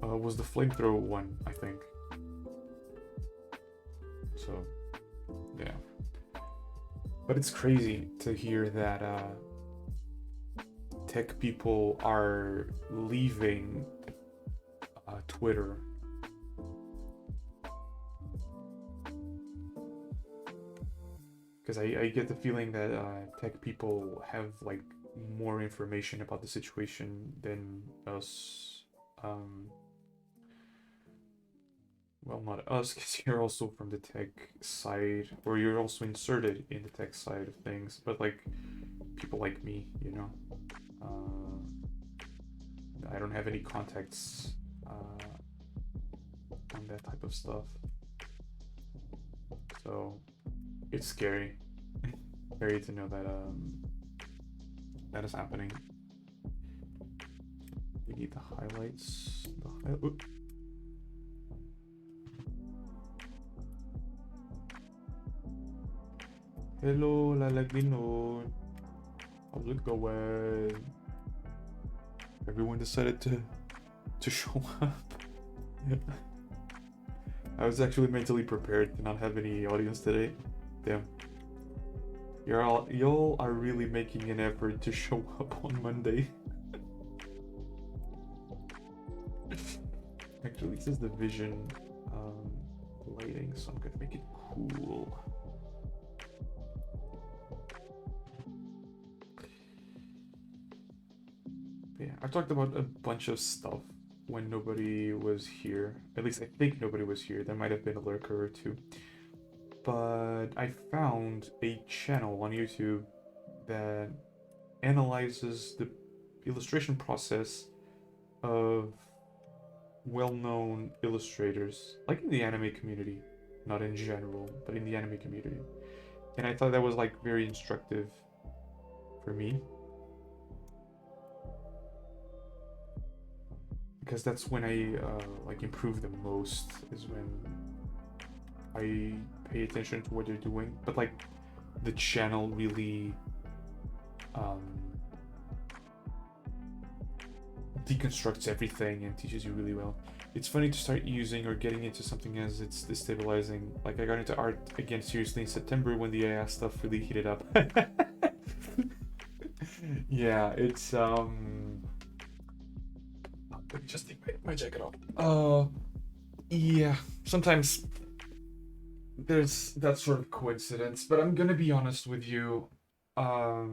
was the flamethrower one, I think. So, yeah. But it's crazy to hear that tech people are leaving Twitter. Because I get the feeling that tech people have like more information about the situation than us. Well, not us, because you're also from the tech side, or you're also inserted in the tech side of things, but like people like me, you know. I don't have any contacts on that type of stuff. So it's scary. Scary to know that that is happening. We need the highlights. Hello, Lalagino. How's it going? Everyone decided to show up. I was actually mentally prepared to not have any audience today. Damn. Y'all are really making an effort to show up on Monday. Actually, this is the vision lighting, so I'm gonna make it cool. Yeah, I talked about a bunch of stuff when nobody was here. At least I think nobody was here. There might have been a lurker or two. But I found a channel on YouTube that analyzes the illustration process of well-known illustrators, like in the anime community, not in general, but in the anime community. And I thought that was like very instructive for me, because that's when I like improve the most, is when I pay attention to what they're doing. But like the channel really deconstructs everything and teaches you really well. It's funny to start using or getting into something as it's destabilizing. Like I got into art again seriously in September when the AI stuff really heated up. Yeah, it's let me just take my jacket off. Yeah, sometimes there's that sort of coincidence, but I'm gonna be honest with you. I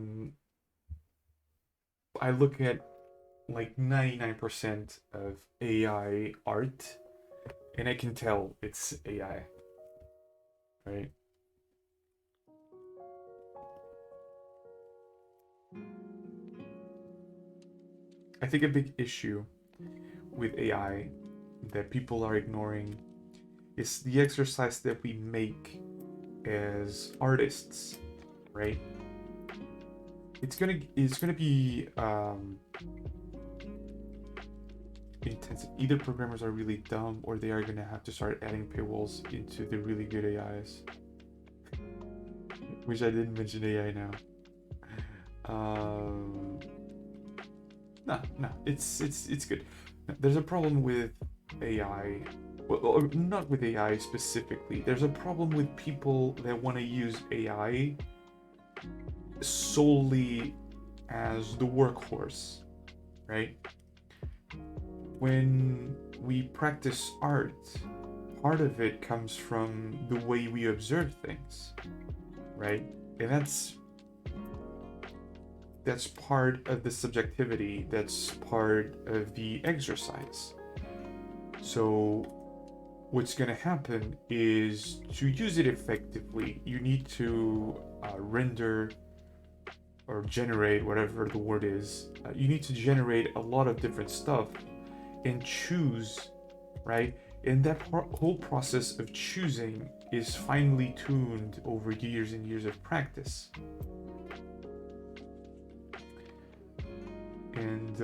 look at like 99% of AI art and I can tell it's AI, right? I think a big issue with AI that people are ignoring is the exercise that we make as artists, right? It's gonna be intensive. Either programmers are really dumb, or they are gonna have to start adding paywalls into the really good AIs. Wish I didn't mention AI now. No, it's good. There's a problem with AI. Well, not with AI specifically. There's a problem with people that want to use AI solely as the workhorse, right? When we practice art, part of it comes from the way we observe things, right? And that's part of the subjectivity, that's part of the exercise. So what's going to happen is, to use it effectively, you need to render or generate, whatever the word is, you need to generate a lot of different stuff and choose, right? And that whole process of choosing is finely tuned over years and years of practice. And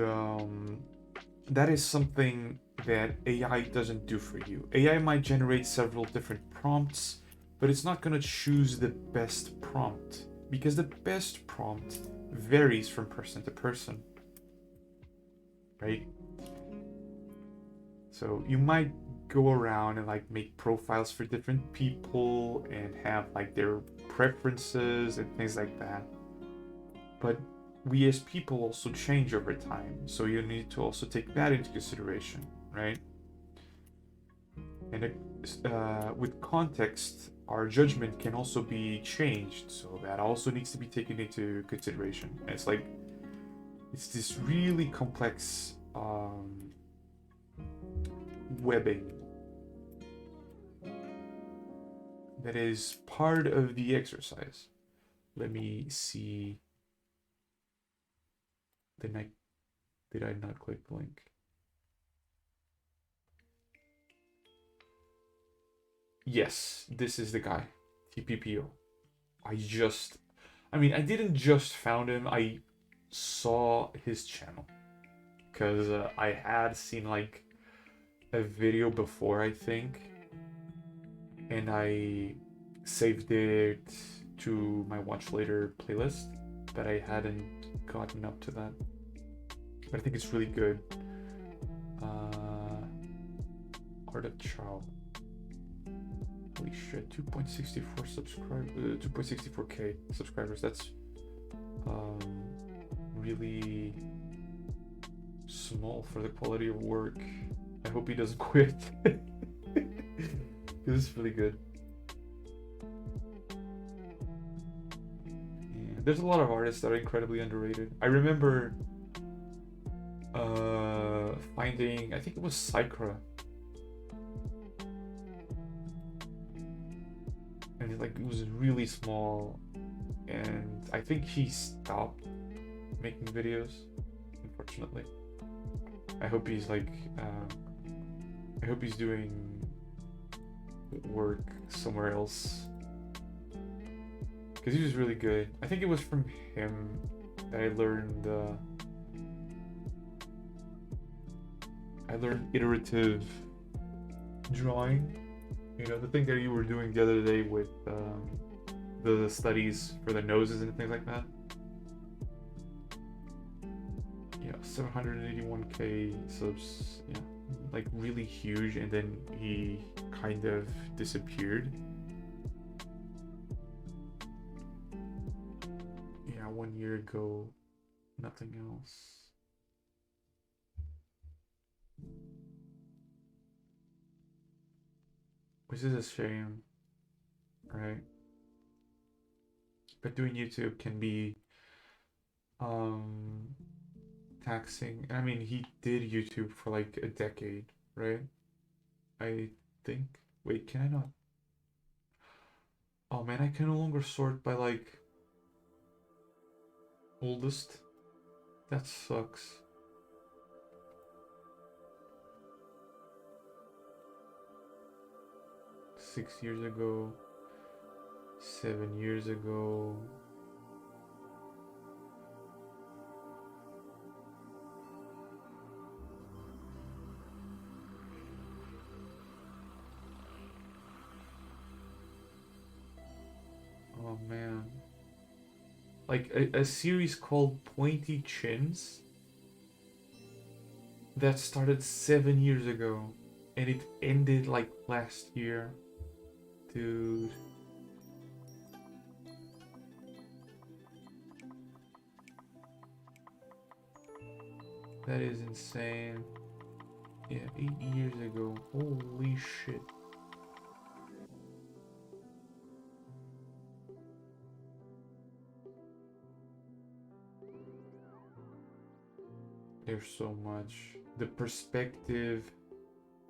that is something that AI doesn't do for you. AI might generate several different prompts, but it's not going to choose the best prompt, because the best prompt varies from person to person, right? So you might go around and like make profiles for different people and have like their preferences and things like that. But we as people also change over time, so you need to also take that into consideration, right? And with context, our judgment can also be changed, so that also needs to be taken into consideration. And it's this really complex webbing that is part of the exercise. Let me see. Did I not click the link? Yes, this is the guy, TPPO. I didn't just found him. I saw his channel because I had seen like a video before, I think, and I saved it to my watch later playlist, but I hadn't gotten up to that. But I think it's really good. Art of Chow. Holy shit, 2.64k subscribers. That's really small for the quality of work. I hope he doesn't quit. This is really good. Yeah, there's a lot of artists that are incredibly underrated. I remember finding, I think it was Psychra, and it was really small, and I think he stopped making videos, unfortunately. I hope he's doing work somewhere else, because he was really good. I think it was from him that I learned iterative drawing. You know, the thing that you were doing the other day with the studies for the noses and things like that. Yeah, 781k subs. Yeah, like really huge, and then he kind of disappeared. Yeah, 1 year ago, nothing else. Which is a shame, right? But doing YouTube can be taxing. I mean, he did YouTube for like a decade, right? I think. Wait, can I not? Oh man, I can no longer sort by like oldest. That sucks. 6 years ago, 7 years ago. Oh man. Like a series called Pointy Chins that started 7 years ago and it ended like last year. Dude. That is insane. Yeah, 8 years ago. Holy shit. There's so much. The perspective,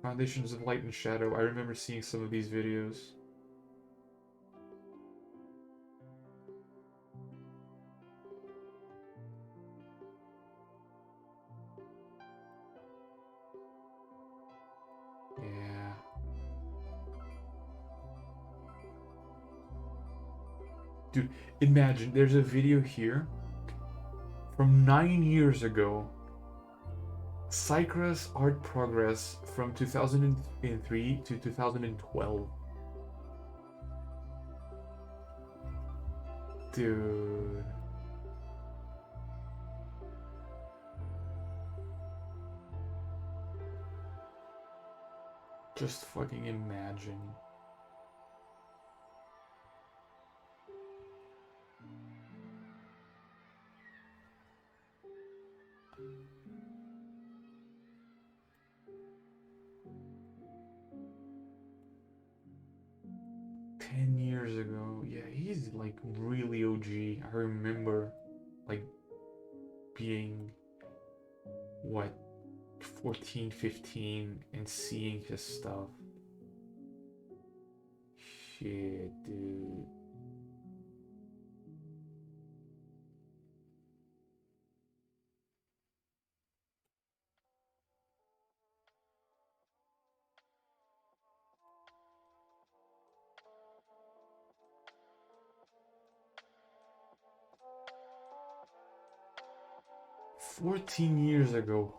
foundations of light and shadow. I remember seeing some of these videos. Yeah. Dude, imagine there's a video here from 9 years ago. Cycra's art progress from 2003 to 2012. Dude. Just fucking imagine. Years ago. Yeah, he's like really OG. I remember like being what 14, 15 and seeing his stuff. Shit, dude. "14 years ago."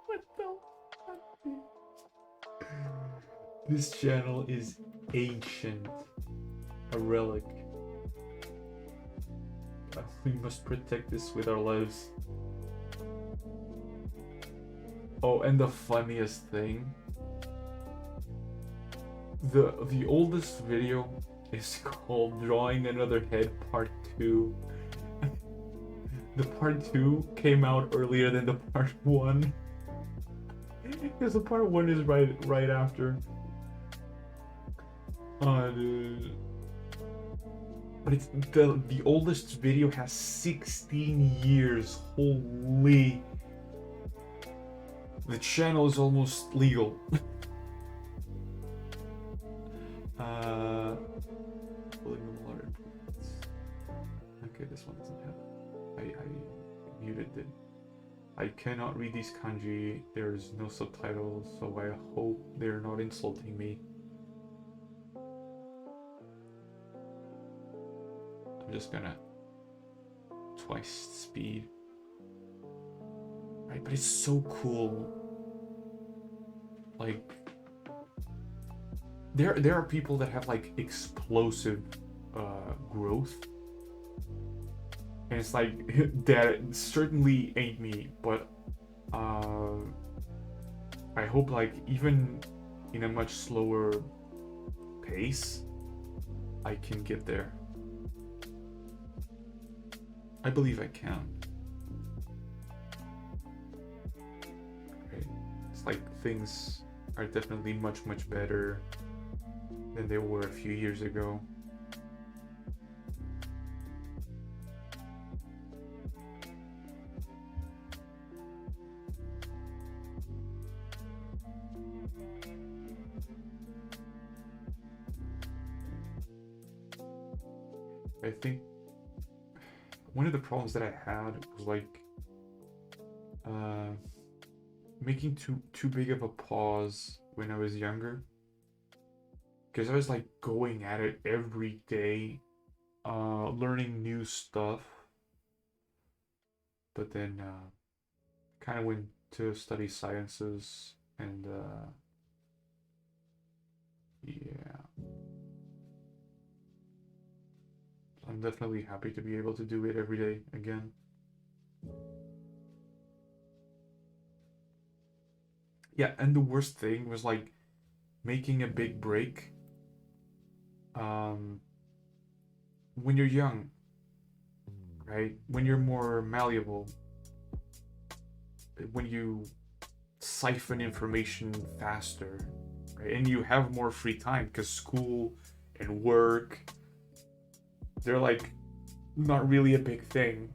What the fuck? This channel is ancient. A relic. We must protect this with our lives. Oh, and the funniest thing. The oldest video is called Drawing Another Head Part 2. The part 2 came out earlier than the part 1. Because the part 1 is right after. Oh, dude. But it's the oldest video has 16 years. Holy. The channel is almost legal. Okay, this one doesn't have. I muted it. I cannot read these kanji. There's no subtitles, so I hope they're not insulting me. I'm just gonna twice speed. Right, but it's so cool. Like there are people that have like explosive growth. And it's like, that certainly ain't me, but I hope like even in a much slower pace, I can get there. I believe I can. Right. It's like things are definitely much, much better than they were a few years ago. I think one of the problems that I had was like making too big of a pause when I was younger. because I was like going at it every day, learning new stuff. But then kind of went to study sciences, and yeah, I'm definitely happy to be able to do it every day again. Yeah, and the worst thing was like making a big break um, when you're young, right? When you're more malleable, when you siphon information faster, right? And you have more free time because school and work, they're like not really a big thing.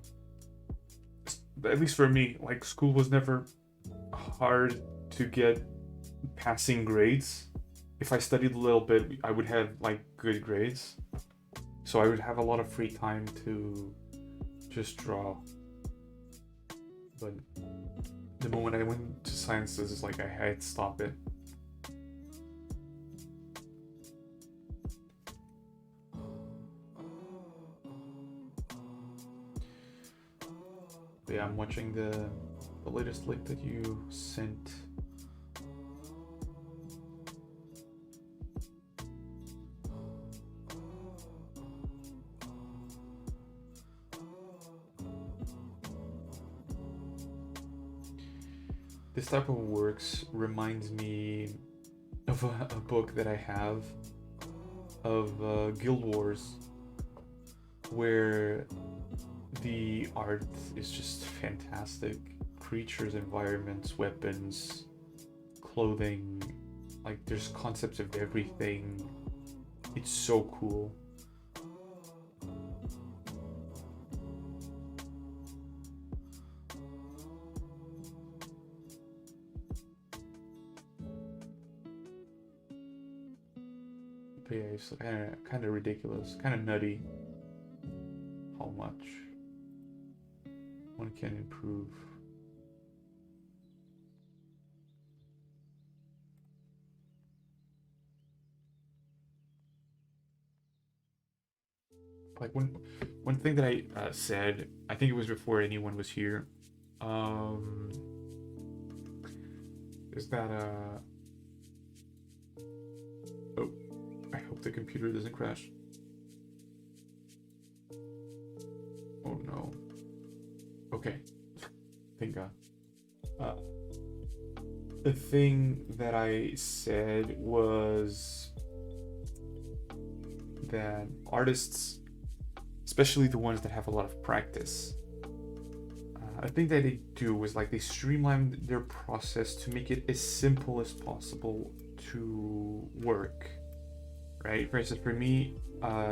At least for me, like school was never hard to get passing grades. If I studied a little bit, I would have like good grades. So I would have a lot of free time to just draw. But the moment I went to sciences, it's like I had to stop it. But yeah, I'm watching the latest link that you sent. This type of works reminds me of a book that I have of Guild Wars, where the art is just fantastic. Creatures, environments, weapons, clothing, like there's concepts of everything. It's so cool. But yeah, it's kind of ridiculous, kind of nutty how much one can improve. Like one thing that I said, I think it was before anyone was here, um, is that oh, I hope the computer doesn't crash. Oh no. Okay. Thank God. Uh, the thing that I said was that artists, especially the ones that have a lot of practice, I think that they do is like they streamline their process to make it as simple as possible to work, right? For instance, for me,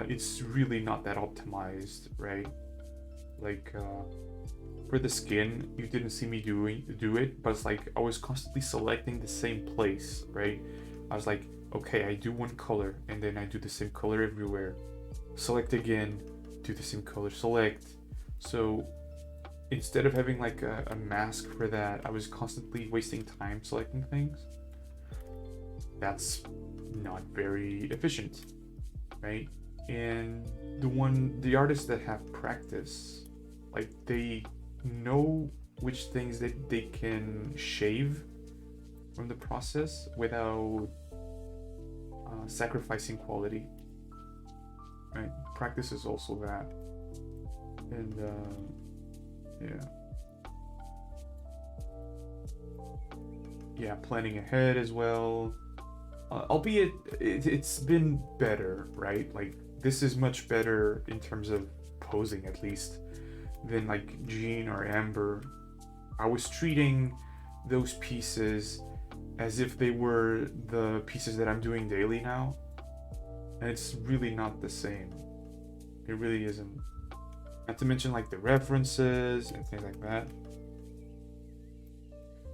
it's really not that optimized, right? Like for the skin, you didn't see me do it, but it's like I was constantly selecting the same place, right? I was like, okay, I do one color, and then I do the same color everywhere. Select again, do the same color, select. So instead of having like a mask for that, I was constantly wasting time selecting things. That's not very efficient, right? And the artists that have practice, like they know which things that they can shave from the process without sacrificing quality, right? Practice is also that. And yeah, planning ahead as well. Albeit it's been better, right? Like this is much better in terms of posing, at least, than like Jean or Amber. I was treating those pieces as if they were the pieces that I'm doing daily now, and it's really not the same. It really isn't. Not to mention like the references and things like that.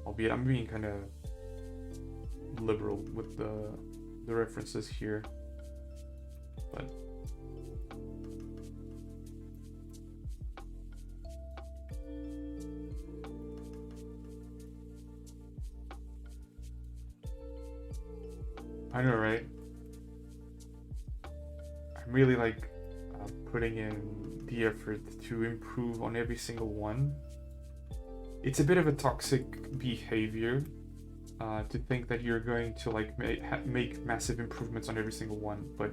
Albeit I'm being kind of liberal with the references here, but I know, right? really like putting in the effort to improve on every single one. It's a bit of a toxic behavior to think that you're going to like make massive improvements on every single one, but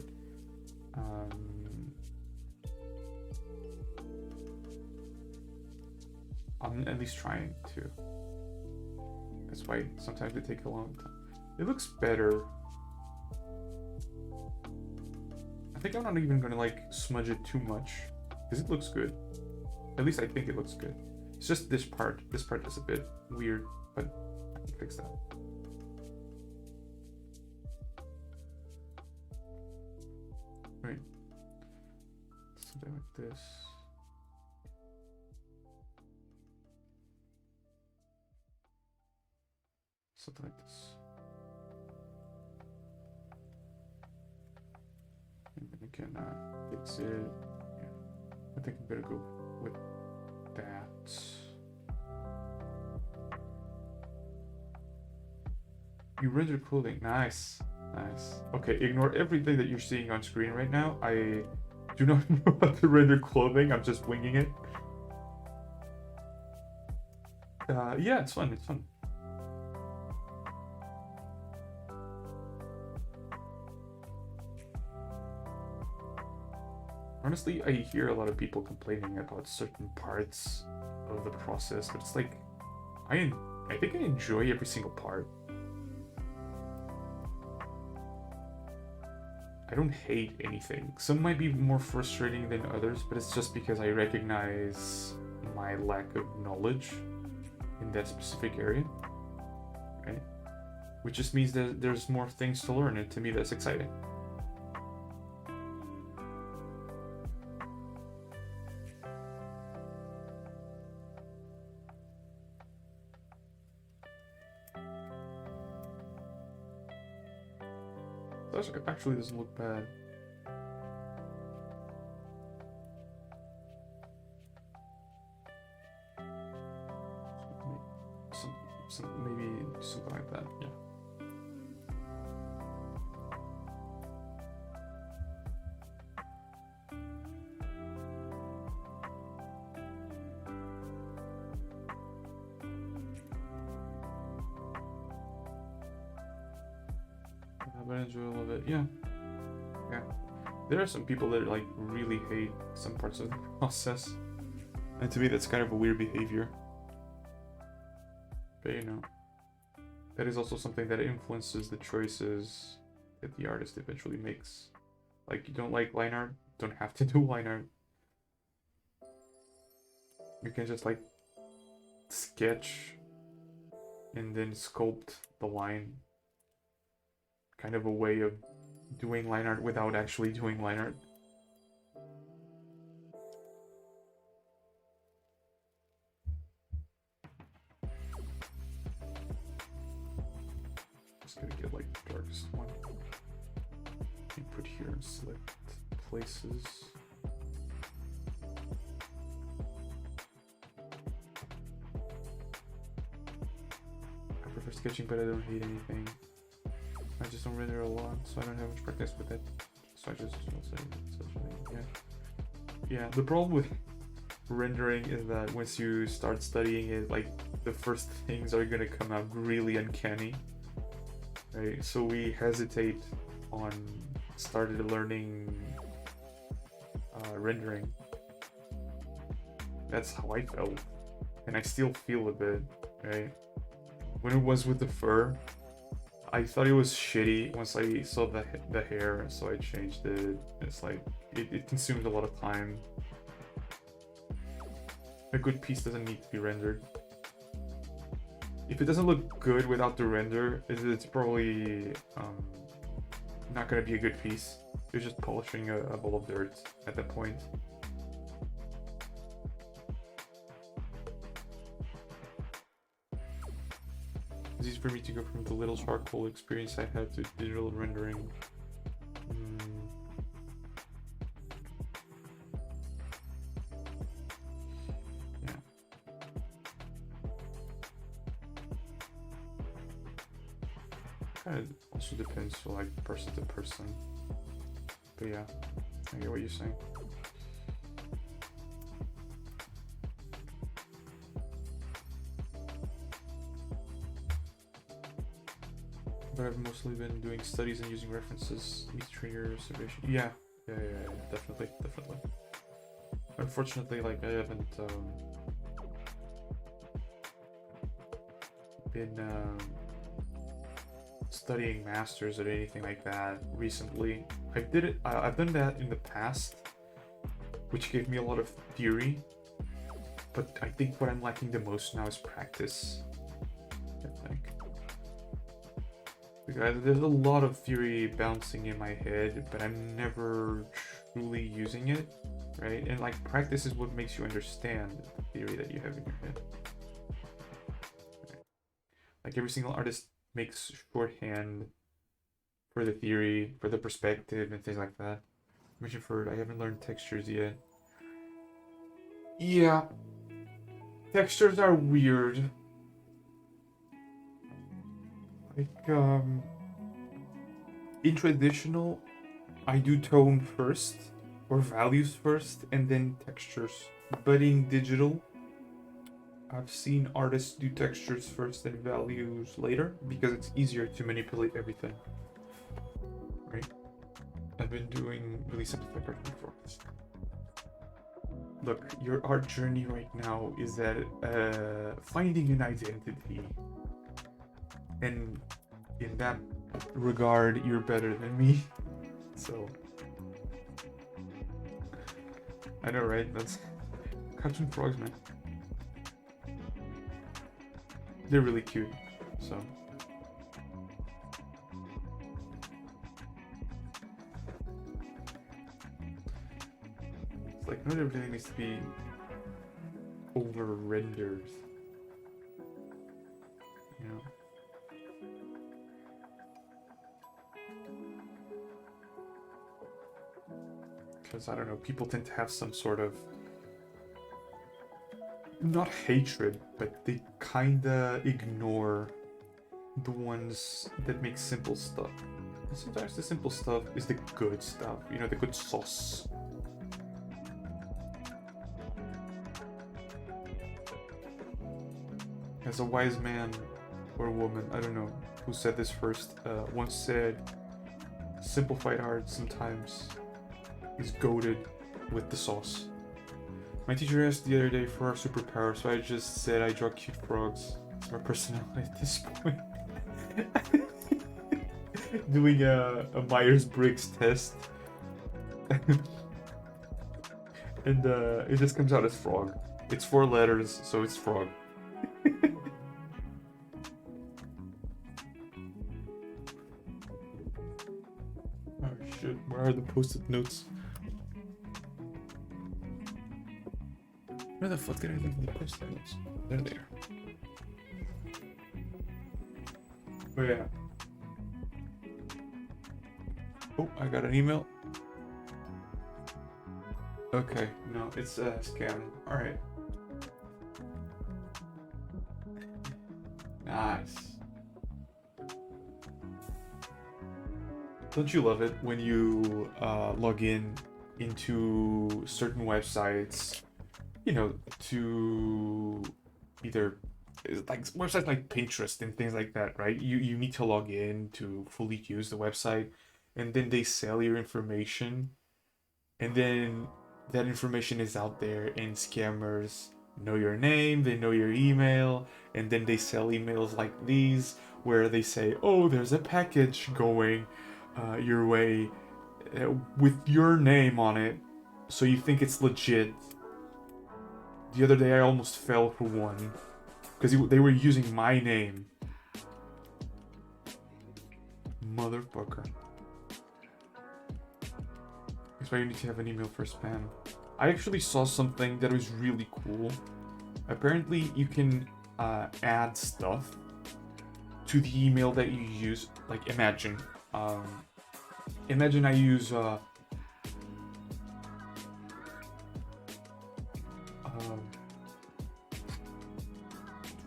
I'm at least trying to. That's why sometimes they take a long time. It looks better. I think I'm not even gonna like smudge it too much because it looks good. At least I think it looks good. It's just this part. This part is a bit weird, but I can fix that. Right. Something like this. Something like this. And then again, fix it. Yeah. I think I'm gonna go with that. You render clothing. Nice. Nice. Okay, ignore everything that you're seeing on screen right now. I do not know how to render clothing. I'm just winging it. Yeah, it's fun. It's fun. Honestly, I hear a lot of people complaining about certain parts of the process, but it's like, I think I enjoy every single part. I don't hate anything. Some might be more frustrating than others, but it's just because I recognize my lack of knowledge in that specific area, right? Which just means that there's more things to learn, and to me that's exciting. It actually doesn't look bad. Maybe something like that, yeah. But I enjoy all of it, yeah. There are some people that like really hate some parts of the process, and to me that's kind of a weird behavior. But you know, that is also something that influences the choices that the artist eventually makes. Like, you don't like line art, don't have to do line art. You can just like sketch and then sculpt the line. Kind of a way of doing line art without actually doing line art. Just gonna get like the darkest one. You put here and select places. I prefer sketching, but I don't hate anything. I just don't render a lot, so I don't have much practice with it. So I just yeah. The problem with rendering is that once you start studying it, like the first things are gonna come out really uncanny, right? So we hesitate on started learning rendering. That's how I felt, and I still feel a bit, right? When it was with the fur, I thought it was shitty once I saw the hair, so I changed it. It's like, it consumed a lot of time. A good piece doesn't need to be rendered. If it doesn't look good without the render, it's probably not gonna be a good piece. You're just polishing a ball of dirt at that point. It's easy for me to go from the little charcoal experience I had to digital rendering. Yeah. Kind of also depends from like person to person. But yeah. I get what you're saying. But I've mostly been doing studies and using references, meet your observation. Yeah, definitely. Unfortunately, like, I haven't been studying masters or anything like that recently. I've done that in the past, which gave me a lot of theory, but I think what I'm lacking the most now is practice, I think. Because there's a lot of theory bouncing in my head, but I'm never truly using it, right? And like, practice is what makes you understand the theory that you have in your head. Right? Like, every single artist makes shorthand for the theory, for the perspective, and things like that. I haven't learned textures yet. Yeah, textures are weird. Like, in traditional, I do tone first, or values first, and then textures. But in digital, I've seen artists do textures first and values later, because it's easier to manipulate everything. Right? I've been doing really simplified art before. Look, your art journey right now is that finding an identity. And in that regard, you're better than me. So, I know, right? That's cartoon frogs, man. They're really cute. So, it's like, not everything needs to be over rendered. You know. Because, I don't know, people tend to have some sort of, not hatred, but they kinda ignore the ones that make simple stuff. And sometimes the simple stuff is the good stuff, you know, the good sauce. As a wise man or woman, I don't know who said this first, once said, simplified art sometimes is goated with the sauce. My teacher asked the other day for our superpower, so I just said I draw cute frogs. It's my personality at this point. Doing a Myers-Briggs test. And it just comes out as frog. It's 4 letters, so it's frog. Oh shit, where are the post-it notes? Where the fuck did I leave the post-it notes? There they are. Oh yeah. Oh, I got an email. Okay, no, it's a scam. Alright. Nice. Don't you love it when you log in into certain websites, you know, to either like websites like Pinterest and things like that, right? You need to log in to fully use the website, and then they sell your information, and then that information is out there, and scammers know your name, they know your email, and then they sell emails like these where they say, oh, there's a package going your way with your name on it, so you think it's legit. The other day I almost fell for one because they were using my name. Motherfucker. That's why you need to have an email for spam. I actually saw something that was really cool. Apparently you can add stuff to the email that you use. Like, imagine I use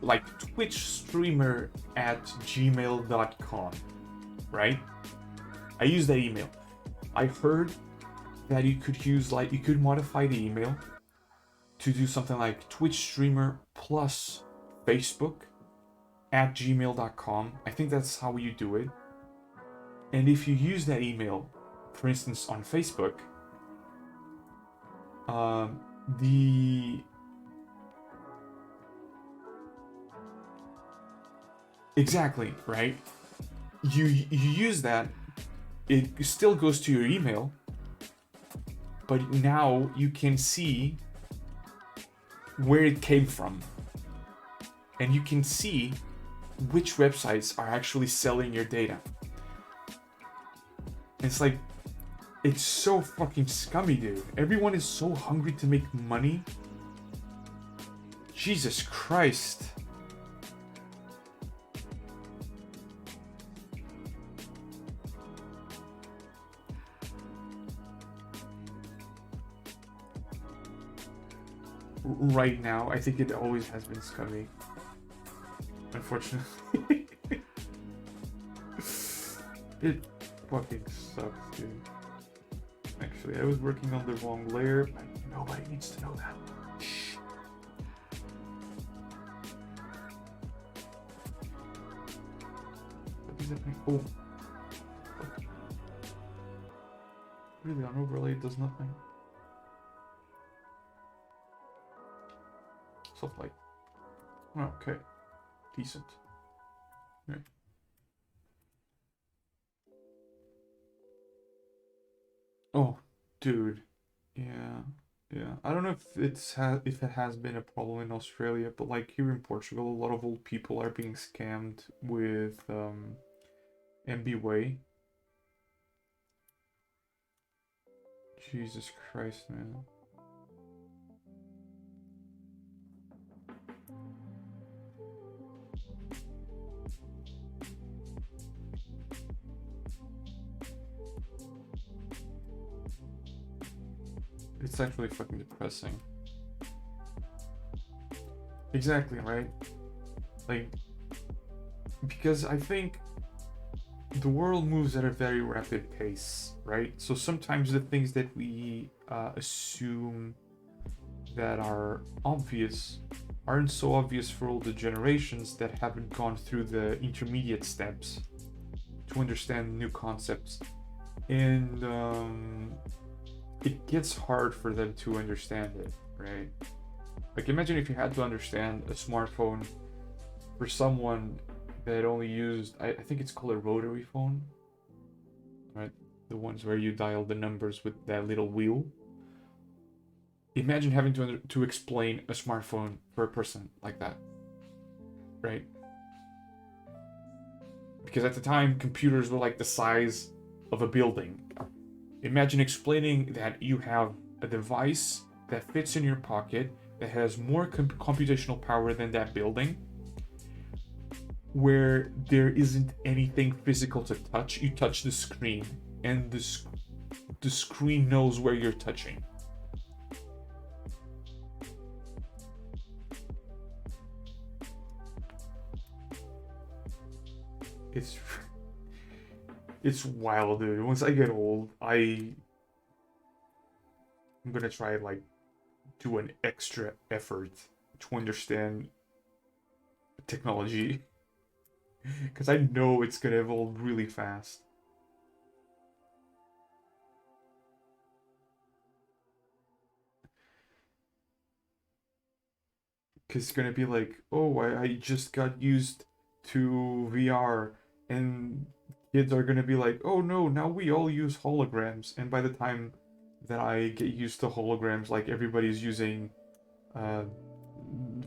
like Twitch streamer at gmail.com, right? I use that email. I heard that you could use, like, you could modify the email to do something like Twitch streamer plus Facebook at gmail.com. I think that's how you do it. And if you use that email, for instance, on Facebook, the exactly right. You use that. It still goes to your email, but now you can see where it came from, and you can see which websites are actually selling your data. It's like, it's so fucking scummy, dude. Everyone is so hungry to make money. Jesus Christ. Right now, I think it always has been scummy. Unfortunately. It fucking sucks, dude. Actually, I was working on the wrong layer. Nobody needs to know that. Shh. What is happening? Oh. Really, on overlay it does nothing. Soft light. Okay. Decent. Yeah. Oh, dude. Yeah. Yeah. I don't know if it has been a problem in Australia, but like here in Portugal, a lot of old people are being scammed with MBWay. Jesus Christ, man. It's actually fucking depressing. Exactly, right? Like, because I think the world moves at a very rapid pace, right? So sometimes the things that we assume that are obvious aren't so obvious for all the generations that haven't gone through the intermediate steps to understand new concepts. And it gets hard for them to understand it, right? Like, imagine if you had to understand a smartphone for someone that only used, I think it's called a rotary phone, right? The ones where you dial the numbers with that little wheel. Imagine having to explain a smartphone for a person like that, right? Because at the time, computers were like the size of a building. Imagine explaining that you have a device that fits in your pocket that has more computational power than that building, where there isn't anything physical to touch. You touch the screen, and the screen knows where you're touching. It's wild, dude. Once I get old, I'm gonna try, like, do an extra effort to understand technology, because I know it's gonna evolve really fast. Because it's gonna be like, oh, I just got used to VR, and kids are gonna be like, oh no, now we all use holograms. And by the time that I get used to holograms, like, everybody's using uh,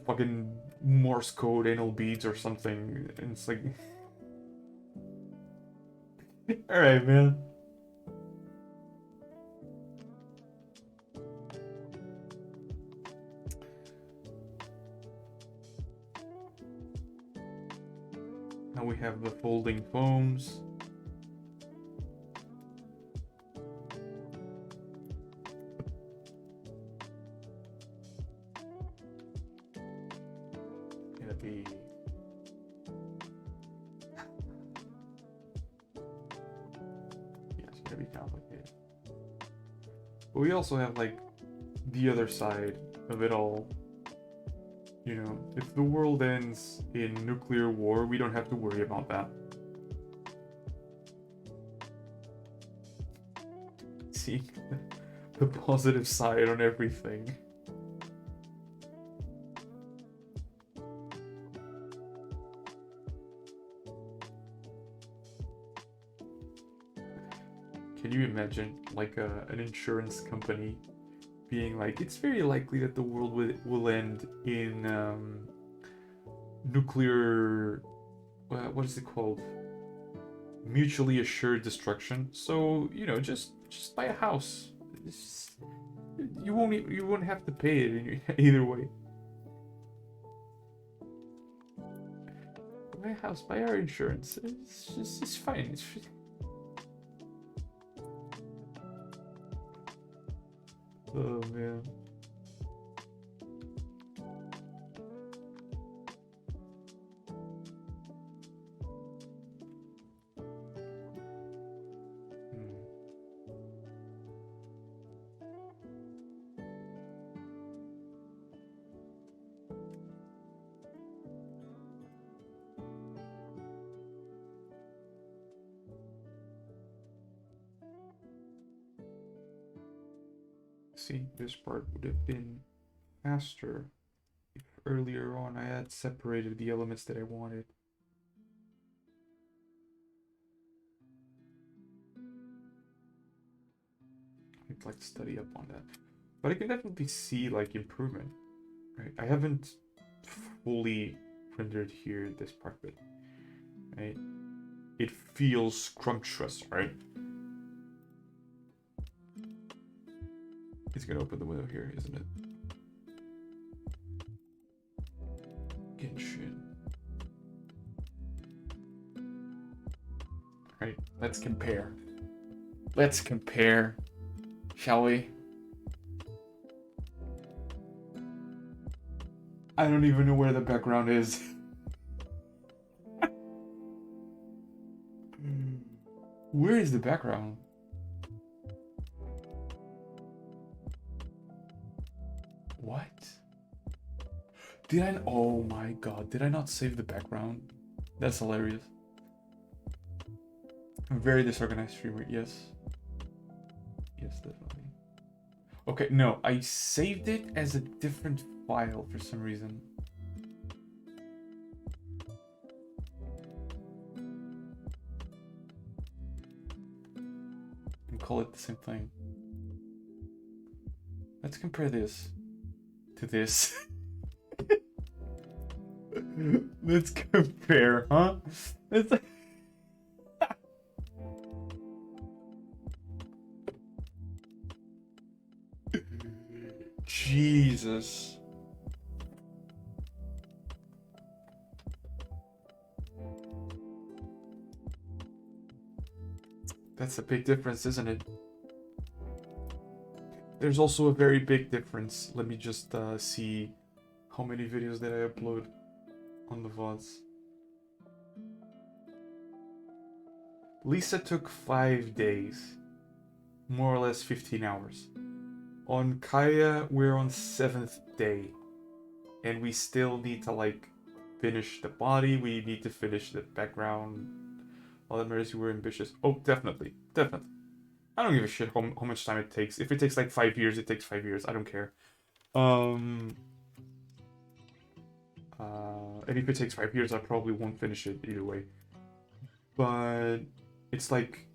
fucking Morse code anal beads or something, and it's like, all right, man. Now we have the folding foams. Gonna be yeah, it's gonna be complicated. But we also have like the other side of it all. You know, if the world ends in nuclear war, we don't have to worry about that. See the positive side on everything. Can you imagine like an insurance company being like, it's very likely that the world will end in nuclear, what is it called? Mutually assured destruction. So, you know, just buy a house. You won't have to pay it either way. Buy a house, buy our insurance. It's fine. Oh man. See, this part would have been faster if earlier on I had separated the elements that I wanted. I'd like to study up on that. But I can definitely see like improvement, right? I haven't fully rendered here this part, but right? It feels scrumptious, right? It's gonna open the window here, isn't it? Genshin. Right, let's compare. Let's compare, shall we? I don't even know where the background is. Where is the background? What? Did I? Oh my god, did I not save the background? That's hilarious. I'm very disorganized streamer, yes. Yes, definitely. Okay, no, I saved it as a different file for some reason. And call it the same thing. Let's compare this to this. Let's compare, huh? It's like Jesus. That's a big difference, isn't it? There's also a very big difference. Let me just see how many videos did I upload on the VODs. Lisa took 5 days, more or less 15 hours. On Kaeya, we're on 7th day, and we still need to like finish the body. We need to finish the background. All that matters, we're ambitious. Oh, definitely. I don't give a shit how much time it takes. If it takes like 5 years, it takes 5 years. I don't care. And if it takes 5 years, I probably won't finish it either way. But it's like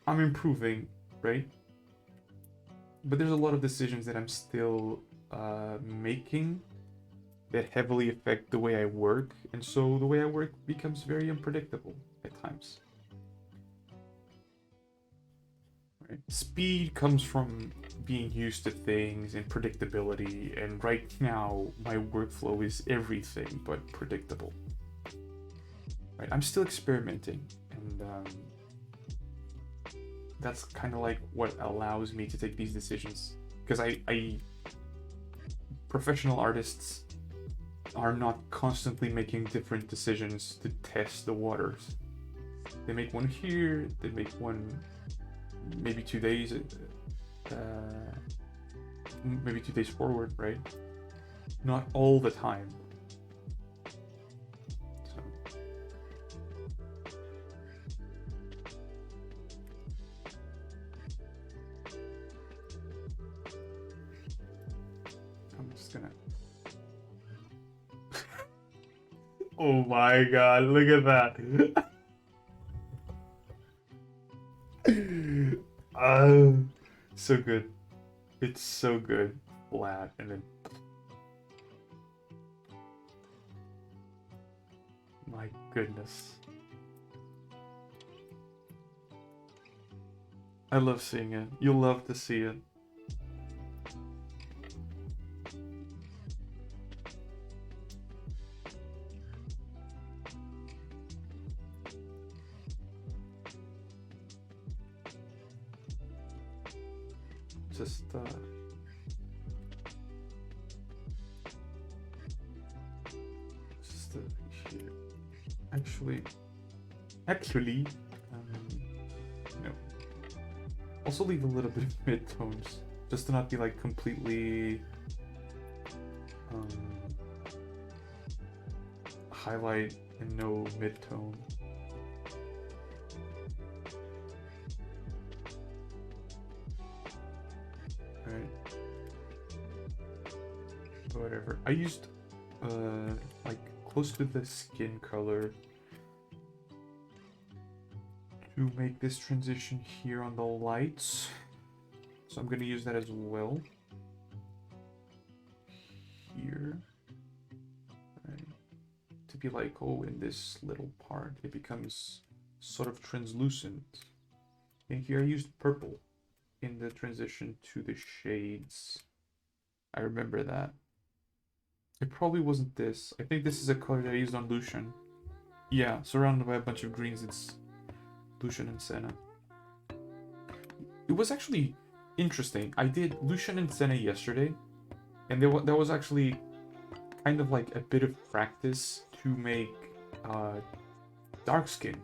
I'm improving, right? But there's a lot of decisions that I'm still making that heavily affect the way I work, and so the way I work becomes very unpredictable at times. Right? Speed comes from being used to things and predictability, and right now my workflow is everything but predictable. Right? I'm still experimenting, and that's kind of like what allows me to take these decisions, because I professional artists are not constantly making different decisions to test the waters. They make one here, they make one maybe 2 days maybe 2 days forward, right? Not all the time. So I'm just gonna. Oh my god! Look at that. So good. It's so good. Flat and then. My goodness. I love seeing it. You'll love to see it. Just here. Actually, no. Also leave a little bit of mid-tones, just to not be like completely highlight and no mid-tone. Right. Whatever. I used like close to the skin color to make this transition here on the lights. So I'm gonna use that as well. Here. Right. To be like, oh, in this little part, it becomes sort of translucent. And here I used purple in the transition to the shades. I remember that. It probably wasn't this. I think this is a color that I used on Lucian. Yeah, surrounded by a bunch of greens, it's Lucian and Senna. It was actually interesting. I did Lucian and Senna yesterday, and that was actually kind of like a bit of practice to make dark skin,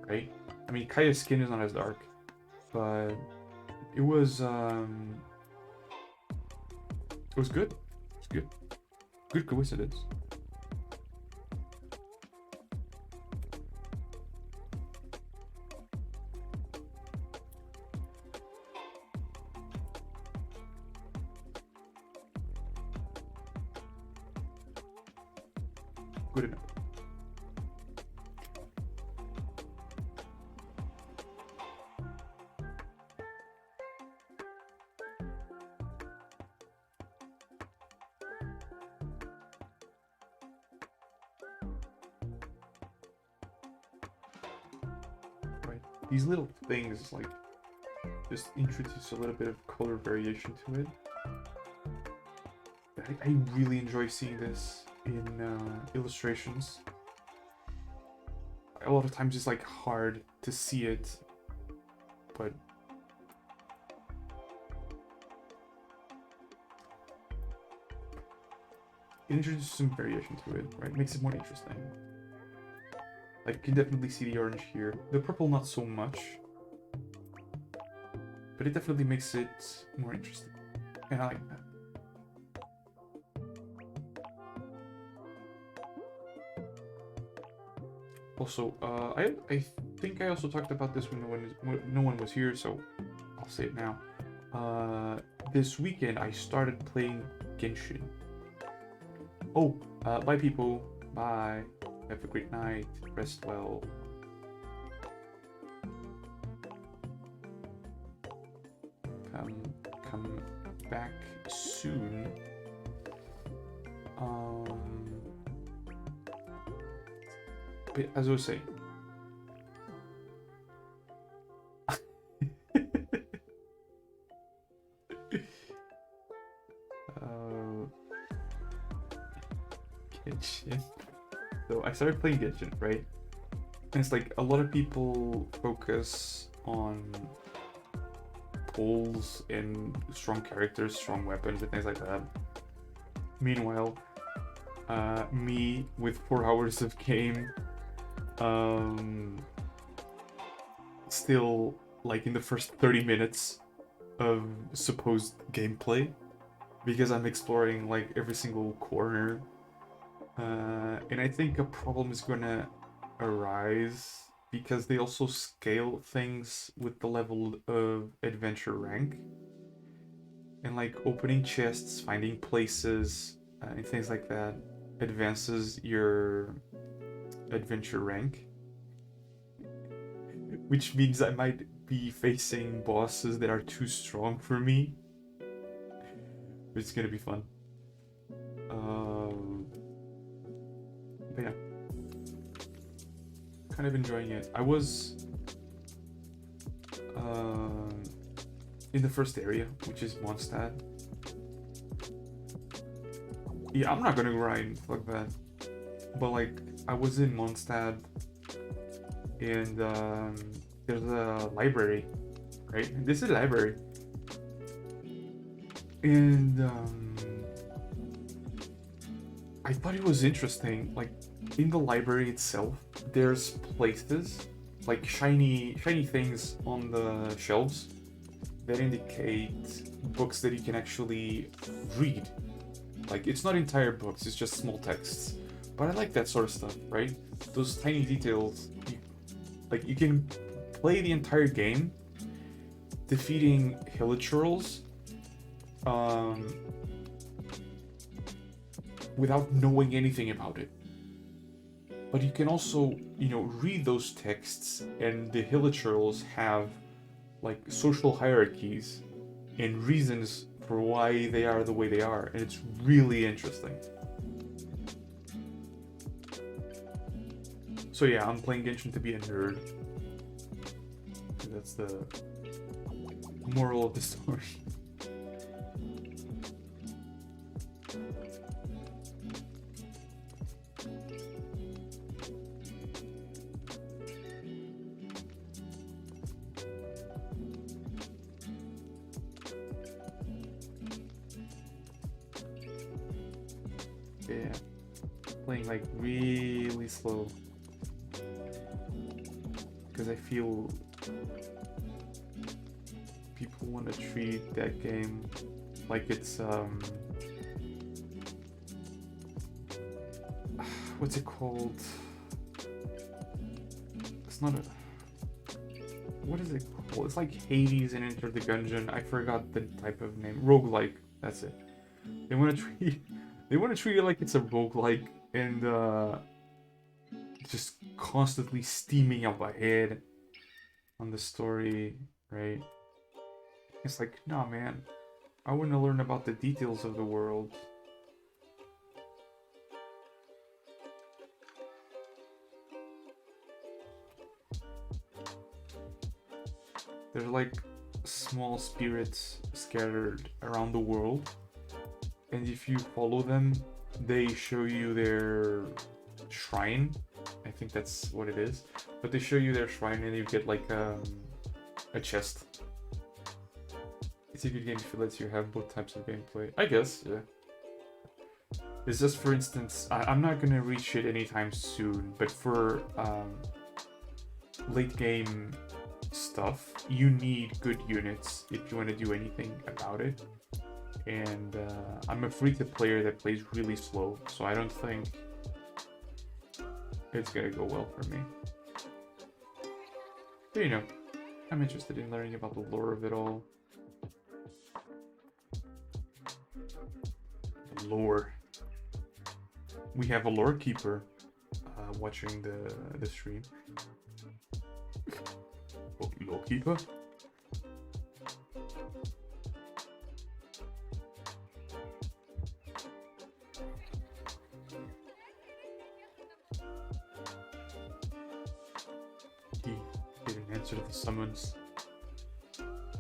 right? I mean, Kaeya's skin is not as dark, but it was good. It's good. Good coincidence. Good enough. Right. These little things like just introduce a little bit of color variation to it. I really enjoy seeing this in illustrations. A lot of times it's like hard to see it, but it introduces some variation to it, right? Makes it more interesting. Like, you can definitely see the orange here. The purple not so much, but it definitely makes it more interesting, and I like that. Also, I think I also talked about this when no one was here, so I'll say it now. This weekend I started playing Genshin. Oh, bye people. Bye. Have a great night. Rest well. Come back soon. But as I was saying, Genshin. So I started playing Genshin, right? And it's like a lot of people focus on pulls and strong characters, strong weapons, and things like that. Meanwhile, me with 4 hours of game, still like in the first 30 minutes, of supposed gameplay because I'm exploring like every single corner. And I think a problem is gonna arise because they also scale things with the level of adventure rank. And like opening chests, finding places, and things like that advances your adventure rank, which means I might be facing bosses that are too strong for me. It's gonna be fun. Um, but yeah, kind of enjoying it. I was um, in the first area, which is Mondstadt. Yeah, I'm not gonna grind, fuck that. But like, I was in Mondstadt, and there's a library, right? This is a library, and I thought it was interesting. Like, in the library itself, there's places, like shiny things on the shelves that indicate books that you can actually read. Like, it's not entire books, it's just small texts. But I like that sort of stuff, right? Those tiny details. You can play the entire game defeating hilichurls um, without knowing anything about it. But you can also, read those texts, and the hilichurls have like social hierarchies and reasons for why they are the way they are, and it's really interesting. So yeah, I'm playing Genshin to be a nerd. That's the moral of the story. Yeah, playing like really slow because I feel people want to treat that game like it's what's it called? It's not a, what is it called? It's like Hades and Enter the Gungeon. I forgot the type of name. Roguelike. That's it. They want to treat it like it's a roguelike, and just constantly steaming up ahead on the story, right? It's like, nah, man. I want to learn about the details of the world. There's like small spirits scattered around the world, and if you follow them, they show you their shrine. I think that's what it is. But they show you their shrine, and you get like a chest. It's a good game if it lets you have both types of gameplay. I guess, yeah. It's just, for instance, I'm not gonna reach it anytime soon, but for late game stuff, you need good units if you want to do anything about it. And I'm a free-to player that plays really slow, so I don't think it's gonna go well for me. But I'm interested in learning about the lore of it all. The lore. We have a lore keeper watching the stream. Oh, lore keeper? He didn't answer the summons.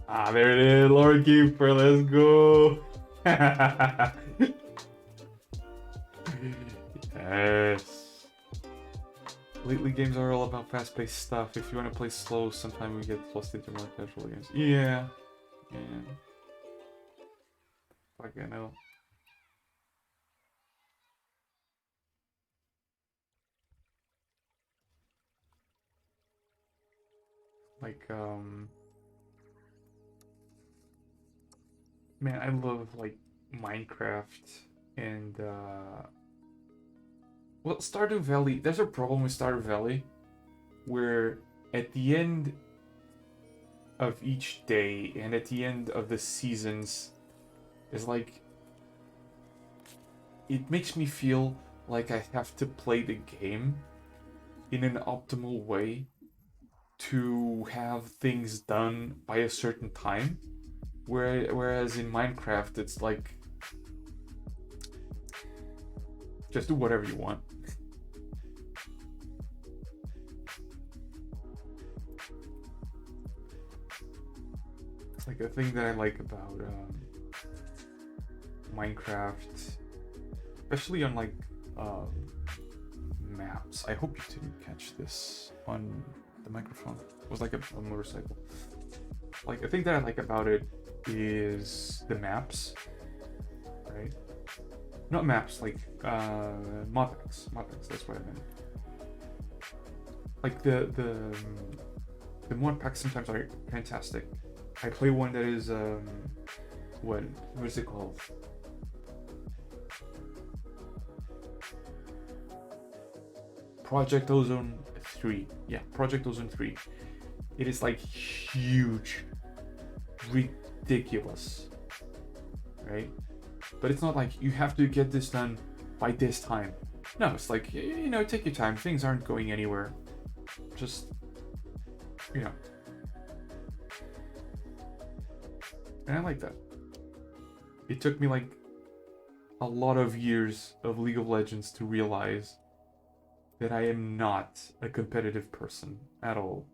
Ah, there it is, lore keeper. Let's go. Yes. Lately, games are all about fast-paced stuff. If you want to play slow, sometimes we get lost into more casual games. Yeah. Fuck, I know. Like, Man, I love like Minecraft and well, Stardew Valley. There's a problem with Stardew Valley where at the end of each day and at the end of the seasons is like it makes me feel like I have to play the game in an optimal way to have things done by a certain time. Whereas in Minecraft, it's like just do whatever you want. It's like a thing that I like about Minecraft, especially on like um, maps. I hope you didn't catch this on the microphone. It was like a motorcycle. Like the thing that I like about it is the maps, right? Not maps, like mod packs. Mod packs. That's what I meant. Like the mod packs sometimes are fantastic. I play one that is what is it called? Project Ozone 3. Yeah, Project Ozone 3. It is like huge, ridiculous, right? But it's not like you have to get this done by this time. No, it's like, you know, take your time. Things aren't going anywhere. Just, you know. And I like that. It took me like a lot of years of League of Legends to realize that I am not a competitive person at all.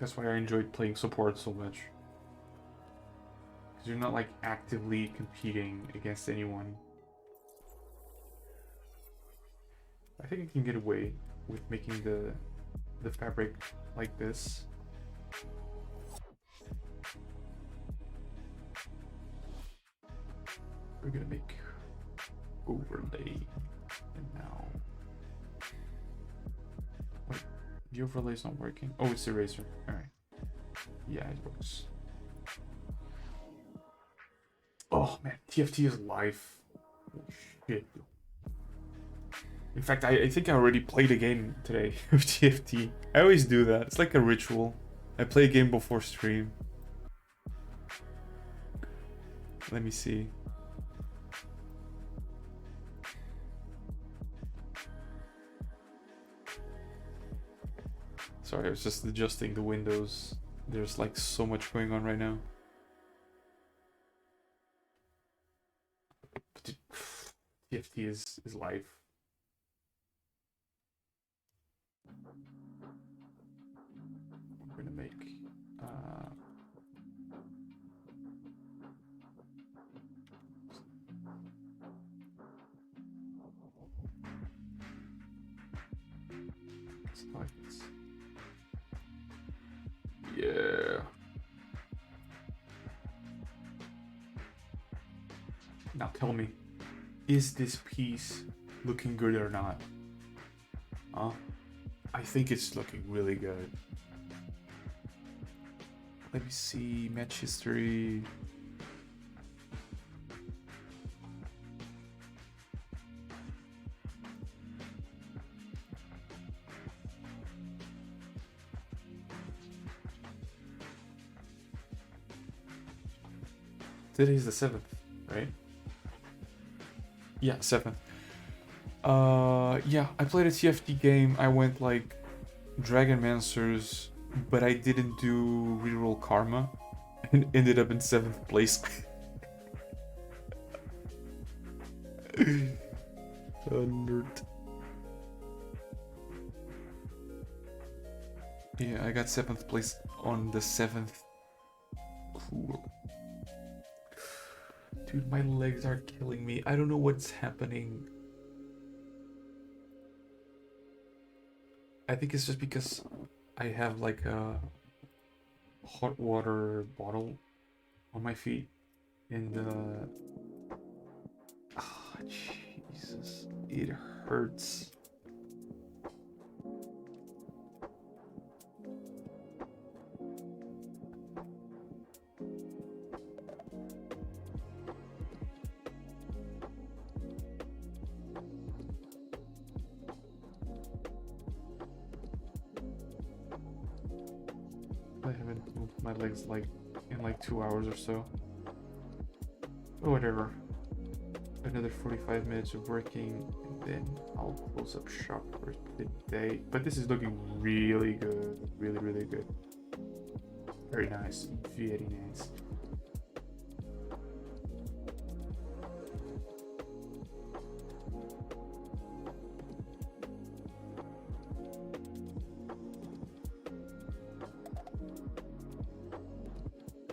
That's why I enjoyed playing support so much. Because you're not like actively competing against anyone. I think I can get away with making the fabric like this. We're gonna make overlay, and now wait, the overlay is not working. Oh, it's eraser. All right, yeah, it works. Oh man, TFT is live. Oh, shit. In fact, I think I already played a game today of TFT. I always do that. It's like a ritual. I play a game before stream. Let me see. Sorry, I was just adjusting the windows. There's like so much going on right now. But TFT is live. We're gonna make slides. Yeah. Now tell me, is this piece looking good or not? Huh? I think it's looking really good. Let me see, match history. Today's the 7th, right? Yeah, 7th. Yeah, I played a TFT game. I went like Dragon Mancers, but I didn't do reroll karma and ended up in 7th place. Nerd. Yeah, I got 7th place on the 7th. Cool. Dude, my legs are killing me. I don't know what's happening. I think it's just because I have like a hot water bottle on my feet and Jesus, it hurts. I haven't moved my legs like in like 2 hours or so. But whatever. Another 45 minutes of working, and then I'll close up shop for the day. But this is looking really good. Really, really good. Very nice. Very nice.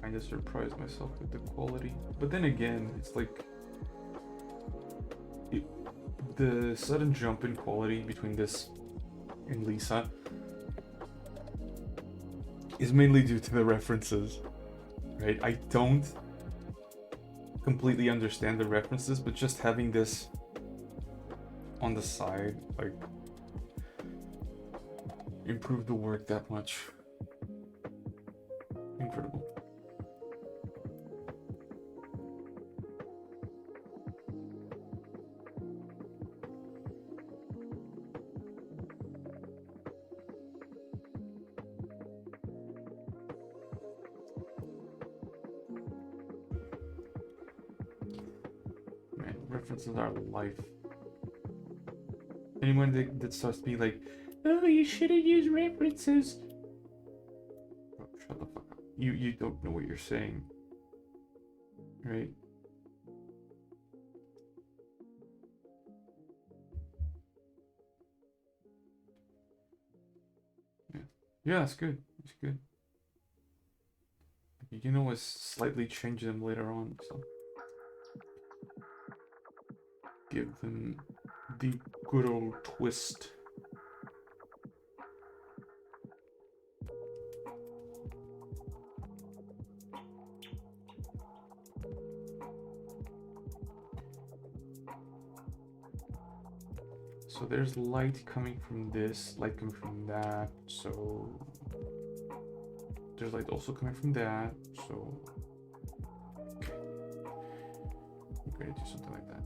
Kind of surprised myself with the quality. But then again, it's like the sudden jump in quality between this and Lisa is mainly due to the references, right? I don't completely understand the references, but just having this on the side, like, improved the work that much. Incredible. References are life. Anyone that starts to be like, oh, you shouldn't use references. Bro, shut the fuck up. You don't know what you're saying. Right? Yeah, it's good. It's good. You can always slightly change them later on, so give them the good old twist. So there's light coming from this, light coming from that, so there's light also coming from that, so okay. I'm going to do something like that.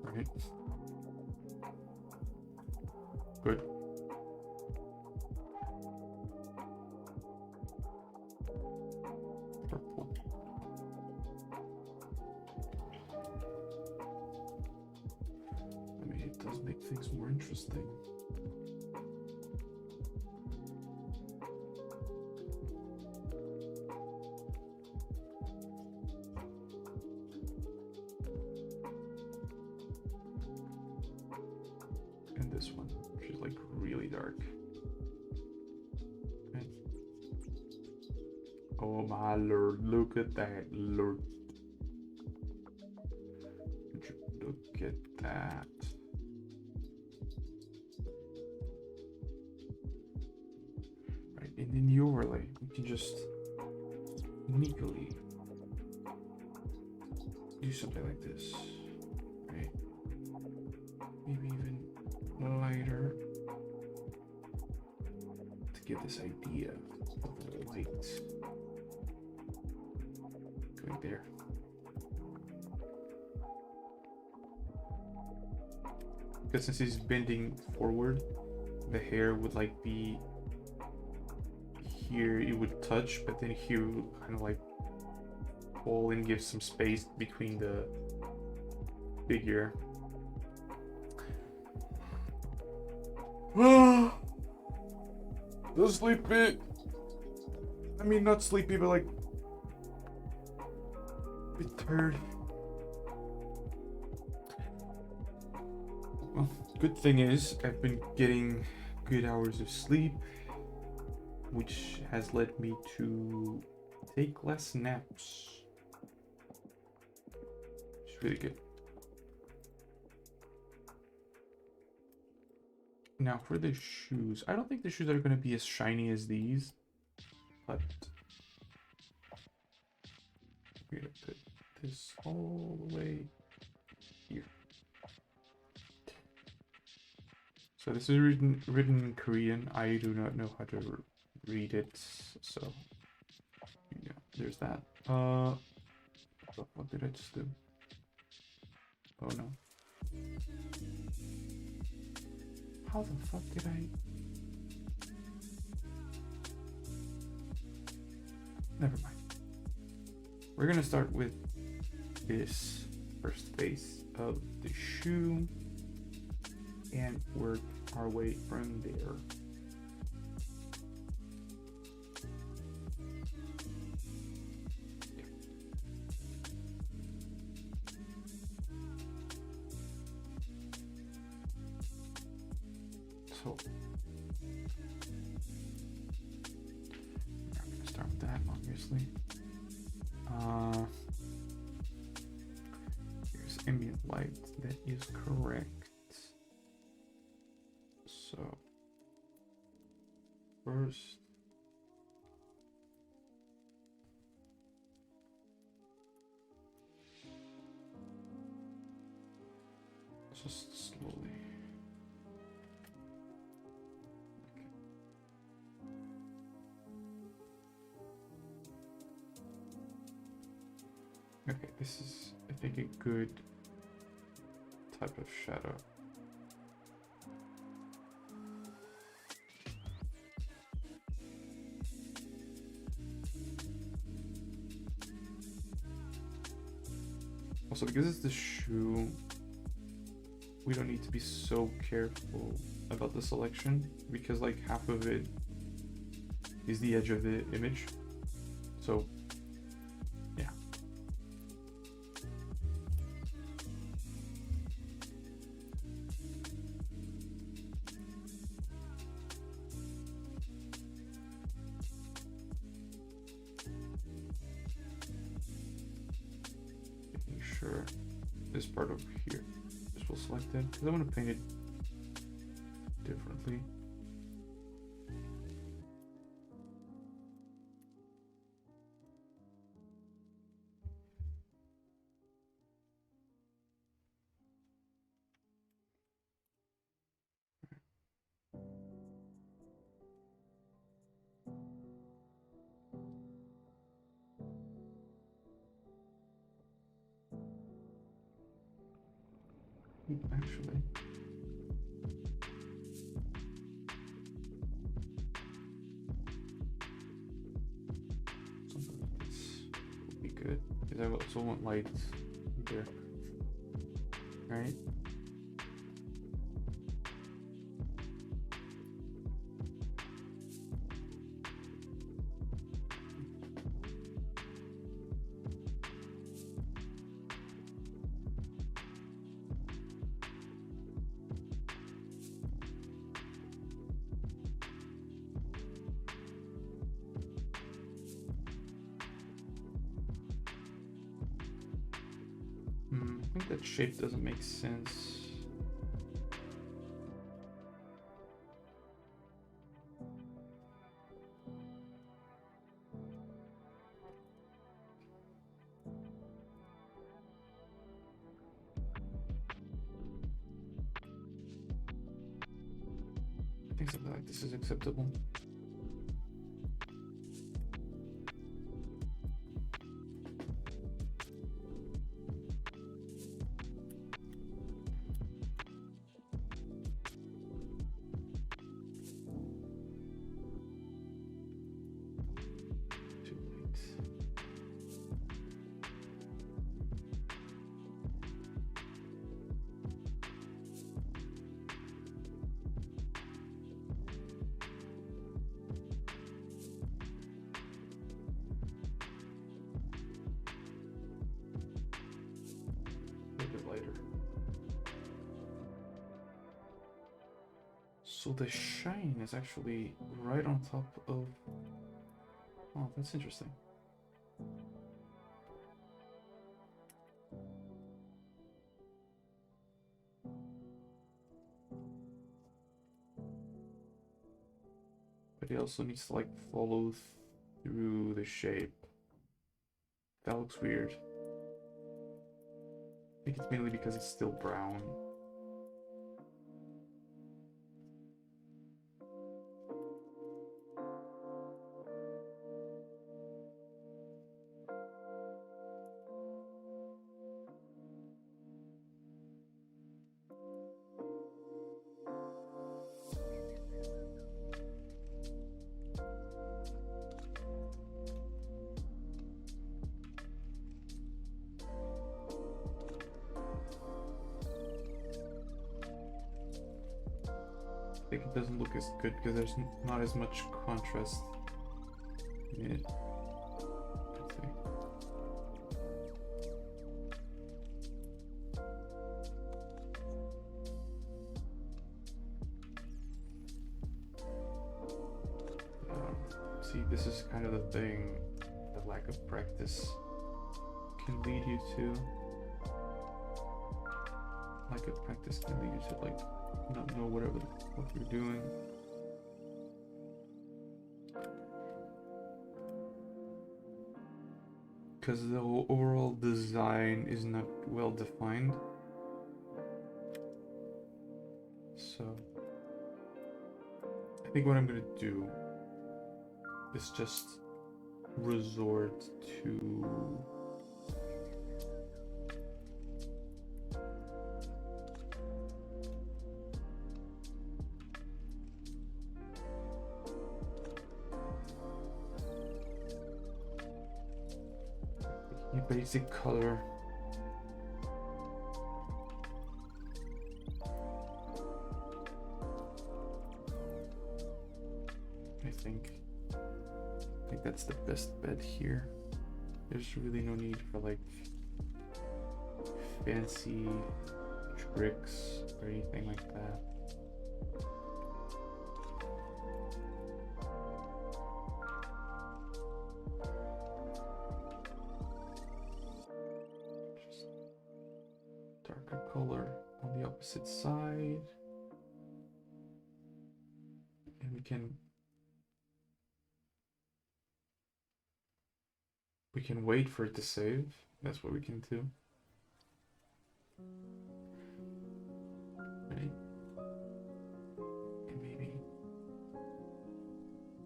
Right. Good. Purple. I mean, it does make things more interesting. And this one, which is like really dark. Okay. Oh my lord, look at that, lord. Look at that. Right, and in the overlay, we can just sneakily do something like this, right? Maybe even lighter to get this idea of the light going there. Because since he's bending forward, the hair would like be here, it would touch, but then here would kind of like fall and give some space between the figure. The sleepy. I mean, not sleepy, but like a bit tired. Well, good thing is I've been getting good hours of sleep, which has led me to take less naps. It's really good. Now for the shoes, I don't think the shoes are going to be as shiny as these, but we're going to put this all the way here. So this is written in Korean. I do not know how to read it, so yeah, there's that. What did I just do? Oh no. How the fuck did I? Never mind. We're gonna start with this first face of the shoe and work our way from there. So I'm gonna start with that, obviously. Here's ambient light. That is correct. So first, just slowly. Okay, this is, I think, a good type of shadow. Also, because it's the shoe, we don't need to be so careful about the selection, because like half of it is the edge of the image. So yeah. Making sure this part over here is well selected, because I want to paint it differently. Actually, something like this would be good, because I also want light here, right? I think that shape doesn't make sense. I think something like this is acceptable. Too late. A bit lighter. So the shine is actually right on top of... Oh, that's interesting. But it also needs to like follow through the shape. That looks weird. think it's mainly because it's still brown. I think it doesn't look as good because there's not as much contrast in it. I'd say. See, this is kind of the thing the lack of practice can lead you to. Lack of practice can lead you to like not know what you're doing. Because the overall design is not well defined. So I think what I'm gonna do is just resort to basic color. I think that's the best bet here. There's really no need for like fancy tricks or anything like that. Just darker color on the opposite side. And we can wait for it to save. That's what we can do. Right? And maybe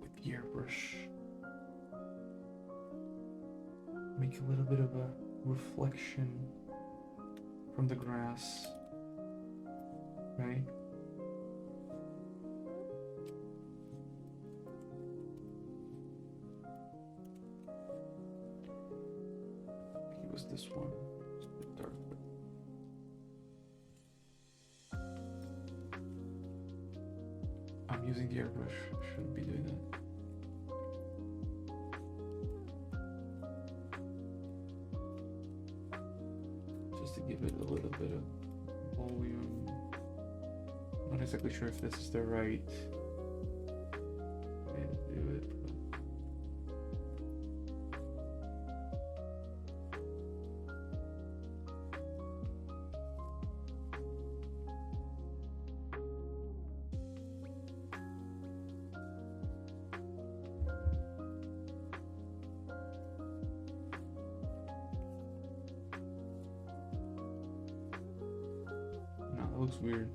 with the airbrush, make a little bit of a reflection from the grass, right? This one it's a bit dark, but I'm using the airbrush. I shouldn't be doing that. Just to give it a little bit of volume. Not exactly sure if this is the right way to do it. Looks weird.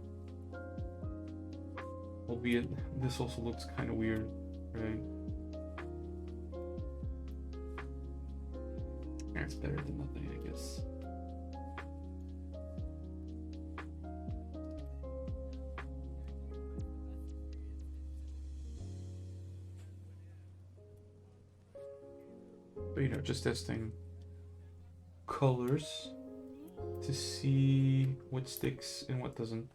Albeit, this also looks kind of weird, right? It's better than nothing, I guess. But you know, just testing colors to see what sticks and what doesn't.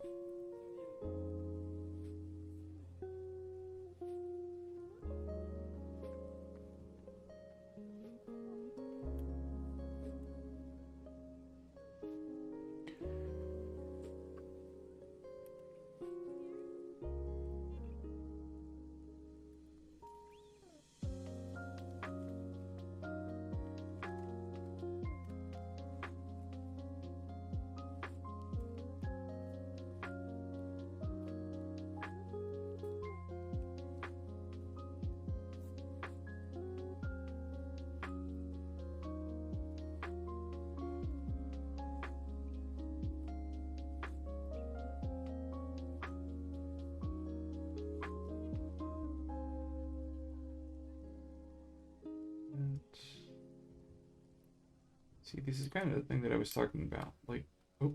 See, this is kind of the thing that I was talking about. Like, oh.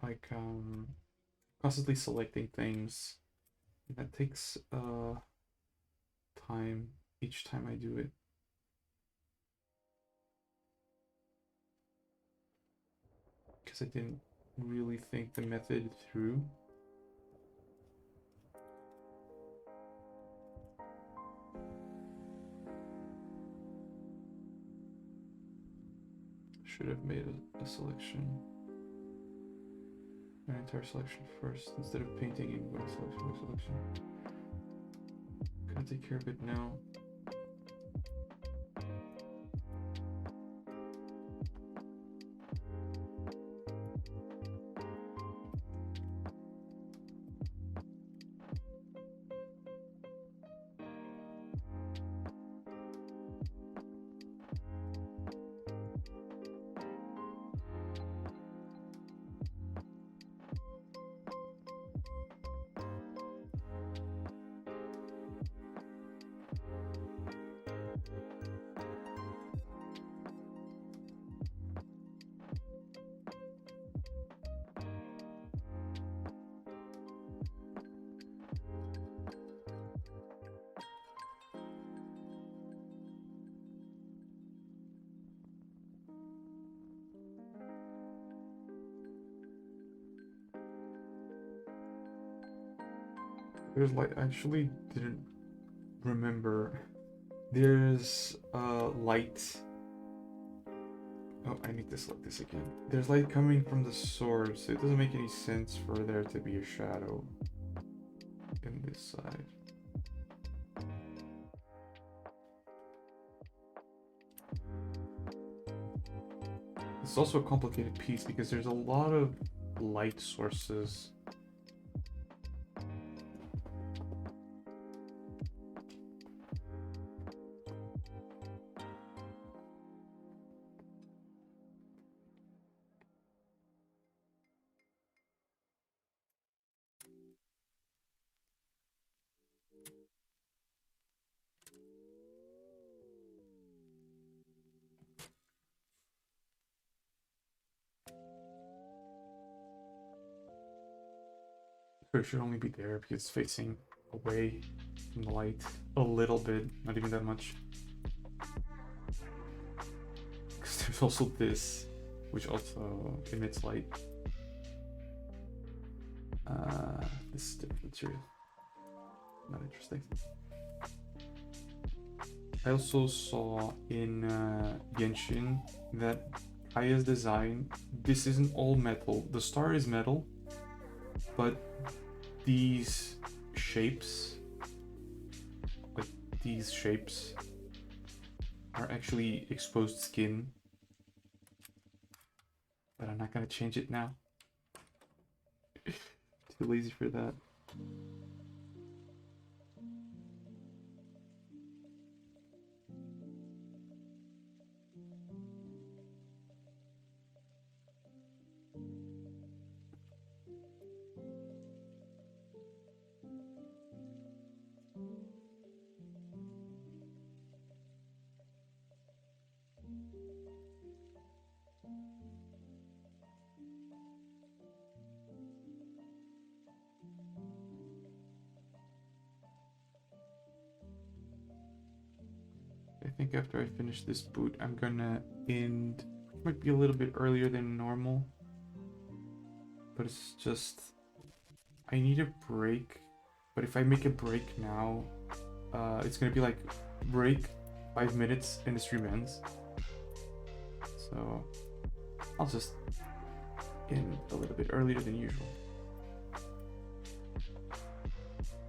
Like, constantly selecting things. That takes time each time I do it. Because I didn't really think the method through. Should have made a selection. An entire selection first instead of painting in one selection by selection. Can I take care of it now? There's like, I actually didn't remember. There's light. Oh, I need to select this again. There's light coming from the source. It doesn't make any sense for there to be a shadow in this side. It's also a complicated piece because there's a lot of light sources. It should only be there because it's facing away from the light a little bit, not even that much. Because there's also this, which also emits light. This is different material. Not interesting. I also saw in Genshin that Kaeya's design, this isn't all metal. The star is metal, but these shapes, like these shapes, are actually exposed skin. But I'm not gonna change it now. Too lazy for that. I think after I finish this boot, I'm gonna end. It might be a little bit earlier than normal, but it's just I need a break. But if I make a break now, it's gonna be like break 5 minutes and the stream ends. So I'll just end a little bit earlier than usual.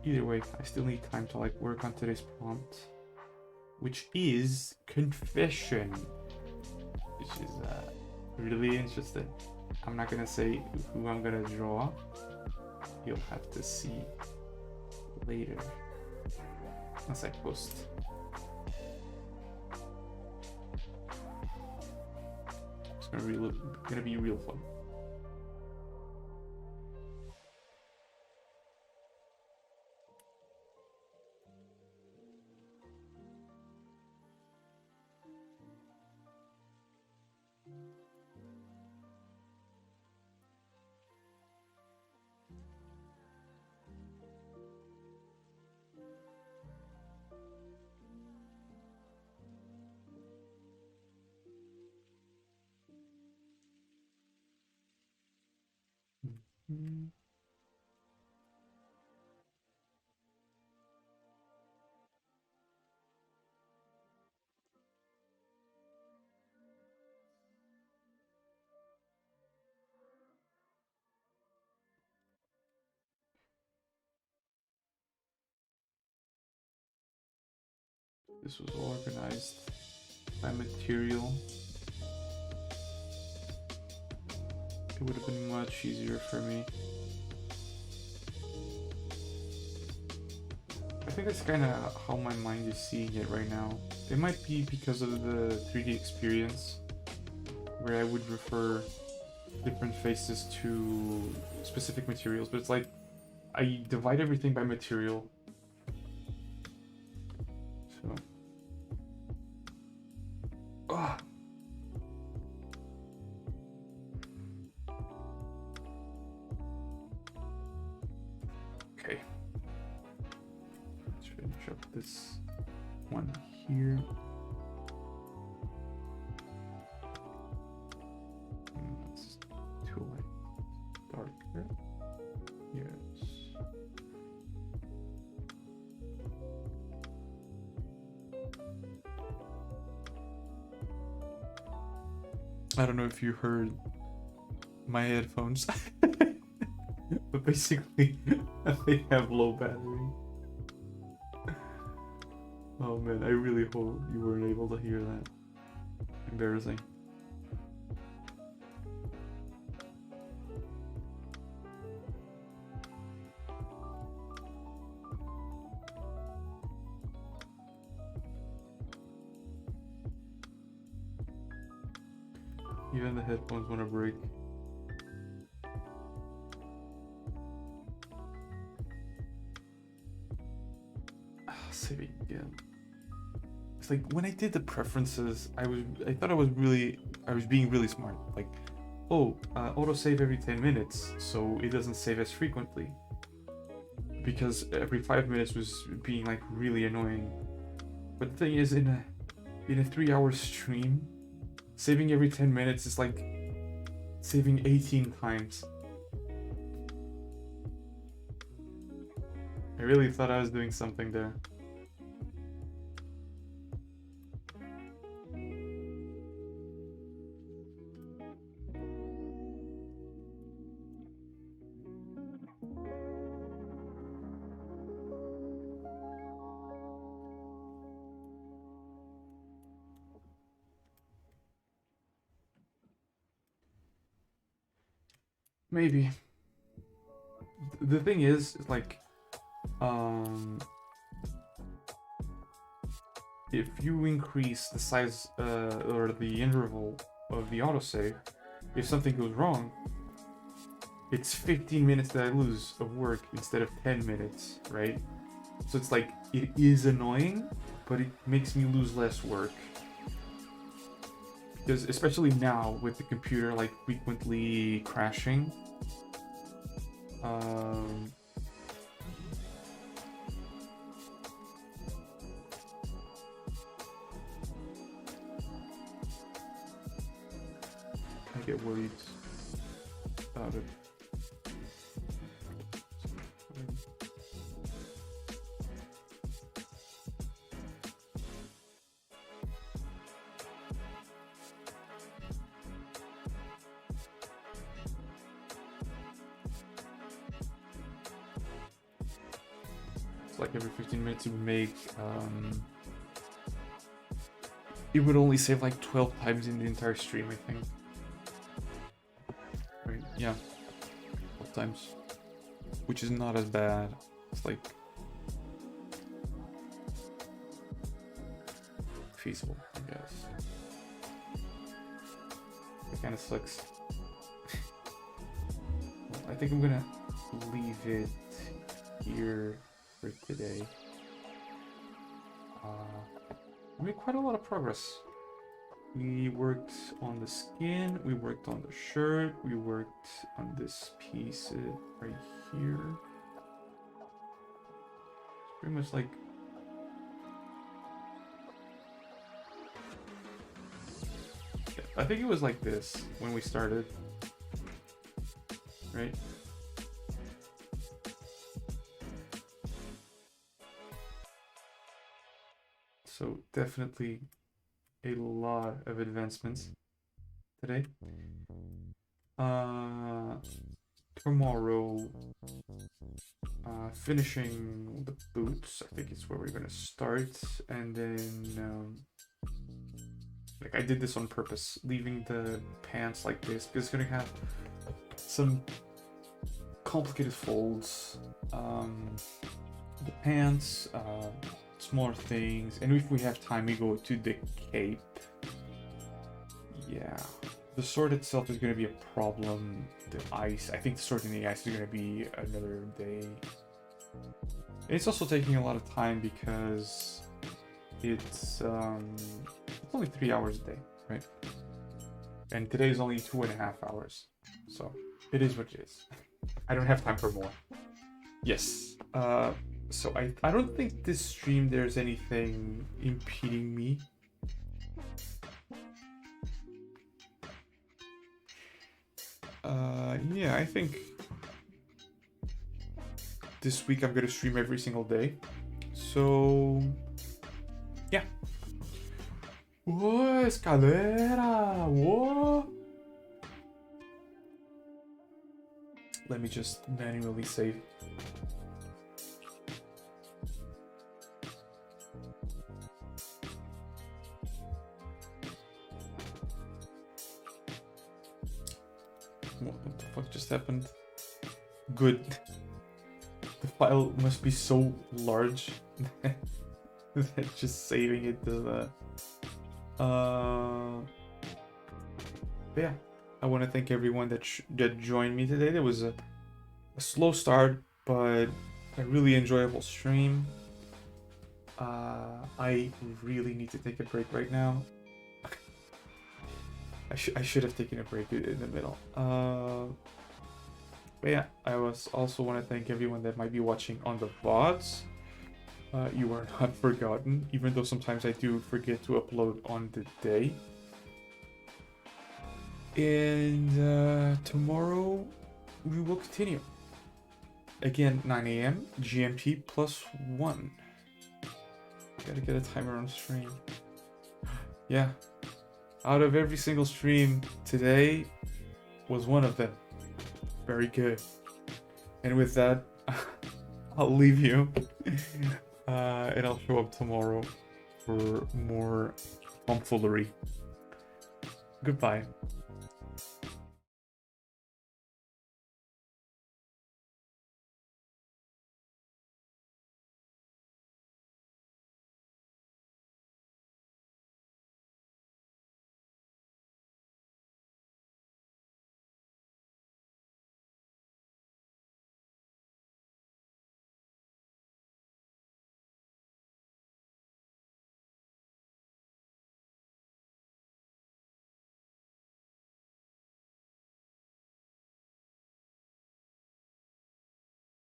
Either way, I still need time to like work on today's prompt, which is confession, which is really interesting. I'm not gonna say who I'm gonna draw. You'll have to see later once I post. It's gonna be real fun. Mm. This was organized by material. It would have been much easier for me. I think that's kind of how my mind is seeing it right now. It might be because of the 3D experience, where I would refer different faces to specific materials, but it's like I divide everything by material. So. Ah. Okay. Let's finish up this one here. It's too light. Darker. Yes. I don't know if you heard my headphones, but basically they have low battery. Oh man, I really hope you weren't able to hear that. Embarrassing. Even the headphones want to break. Saving again. It's like when I did the preferences, I thought I was being really smart. Like, oh, autosave every 10 minutes, so it doesn't save as frequently. Because every 5 minutes was being like really annoying. But the thing is, in a 3-hour stream, saving every 10 minutes is like saving 18 times. I really thought I was doing something there. Maybe. The thing is like, if you increase the size or the interval of the autosave, if something goes wrong, it's 15 minutes that I lose of work instead of 10 minutes, right? So it's like, it is annoying, but it makes me lose less work. Because especially now with the computer like frequently crashing, I get worried about it. It's like every 15 minutes it would make, it would only save like 12 times in the entire stream, I think. Right, yeah, 12 times. Which is not as bad. It's like feasible, I guess. It kind of sucks. Well, I think I'm gonna leave it here for today. We made quite a lot of progress. We worked on the skin, we worked on the shirt, we worked on this piece right here. It's pretty much like... I think it was like this when we started, right? So definitely a lot of advancements today. Tomorrow, finishing the boots, I think it's where we're gonna start, and then like I did this on purpose, leaving the pants like this because it's gonna have some complicated folds. The pants, smaller things, and if we have time, we go to the cape. Yeah, the sword itself is going to be a problem. The ice, I think the sword in the ice is going to be another day. It's also taking a lot of time because it's only 3 hours a day, right? And today is only 2.5 hours, so it is what it is. I don't have time for more. Yes. So I don't think this stream there's anything impeding me. Yeah, I think this week I'm gonna stream every single day. So yeah. Whoa, escalera! Whoa! Let me just manually save. What the fuck just happened? Good. The file must be so large that just saving it to the... Yeah, I want to thank everyone that joined me today. There was a slow start, but a really enjoyable stream. I really need to take a break right now. I should have taken a break in the middle. But yeah, I also want to thank everyone that might be watching on the VODs. You are not forgotten, even though sometimes I do forget to upload on the day. And tomorrow we will continue. Again, 9 AM GMT +1. Gotta get a timer on stream. Yeah. Out of every single stream today was one of them. Very good. And with that, I'll leave you. And I'll show up tomorrow for more tomfoolery. Goodbye.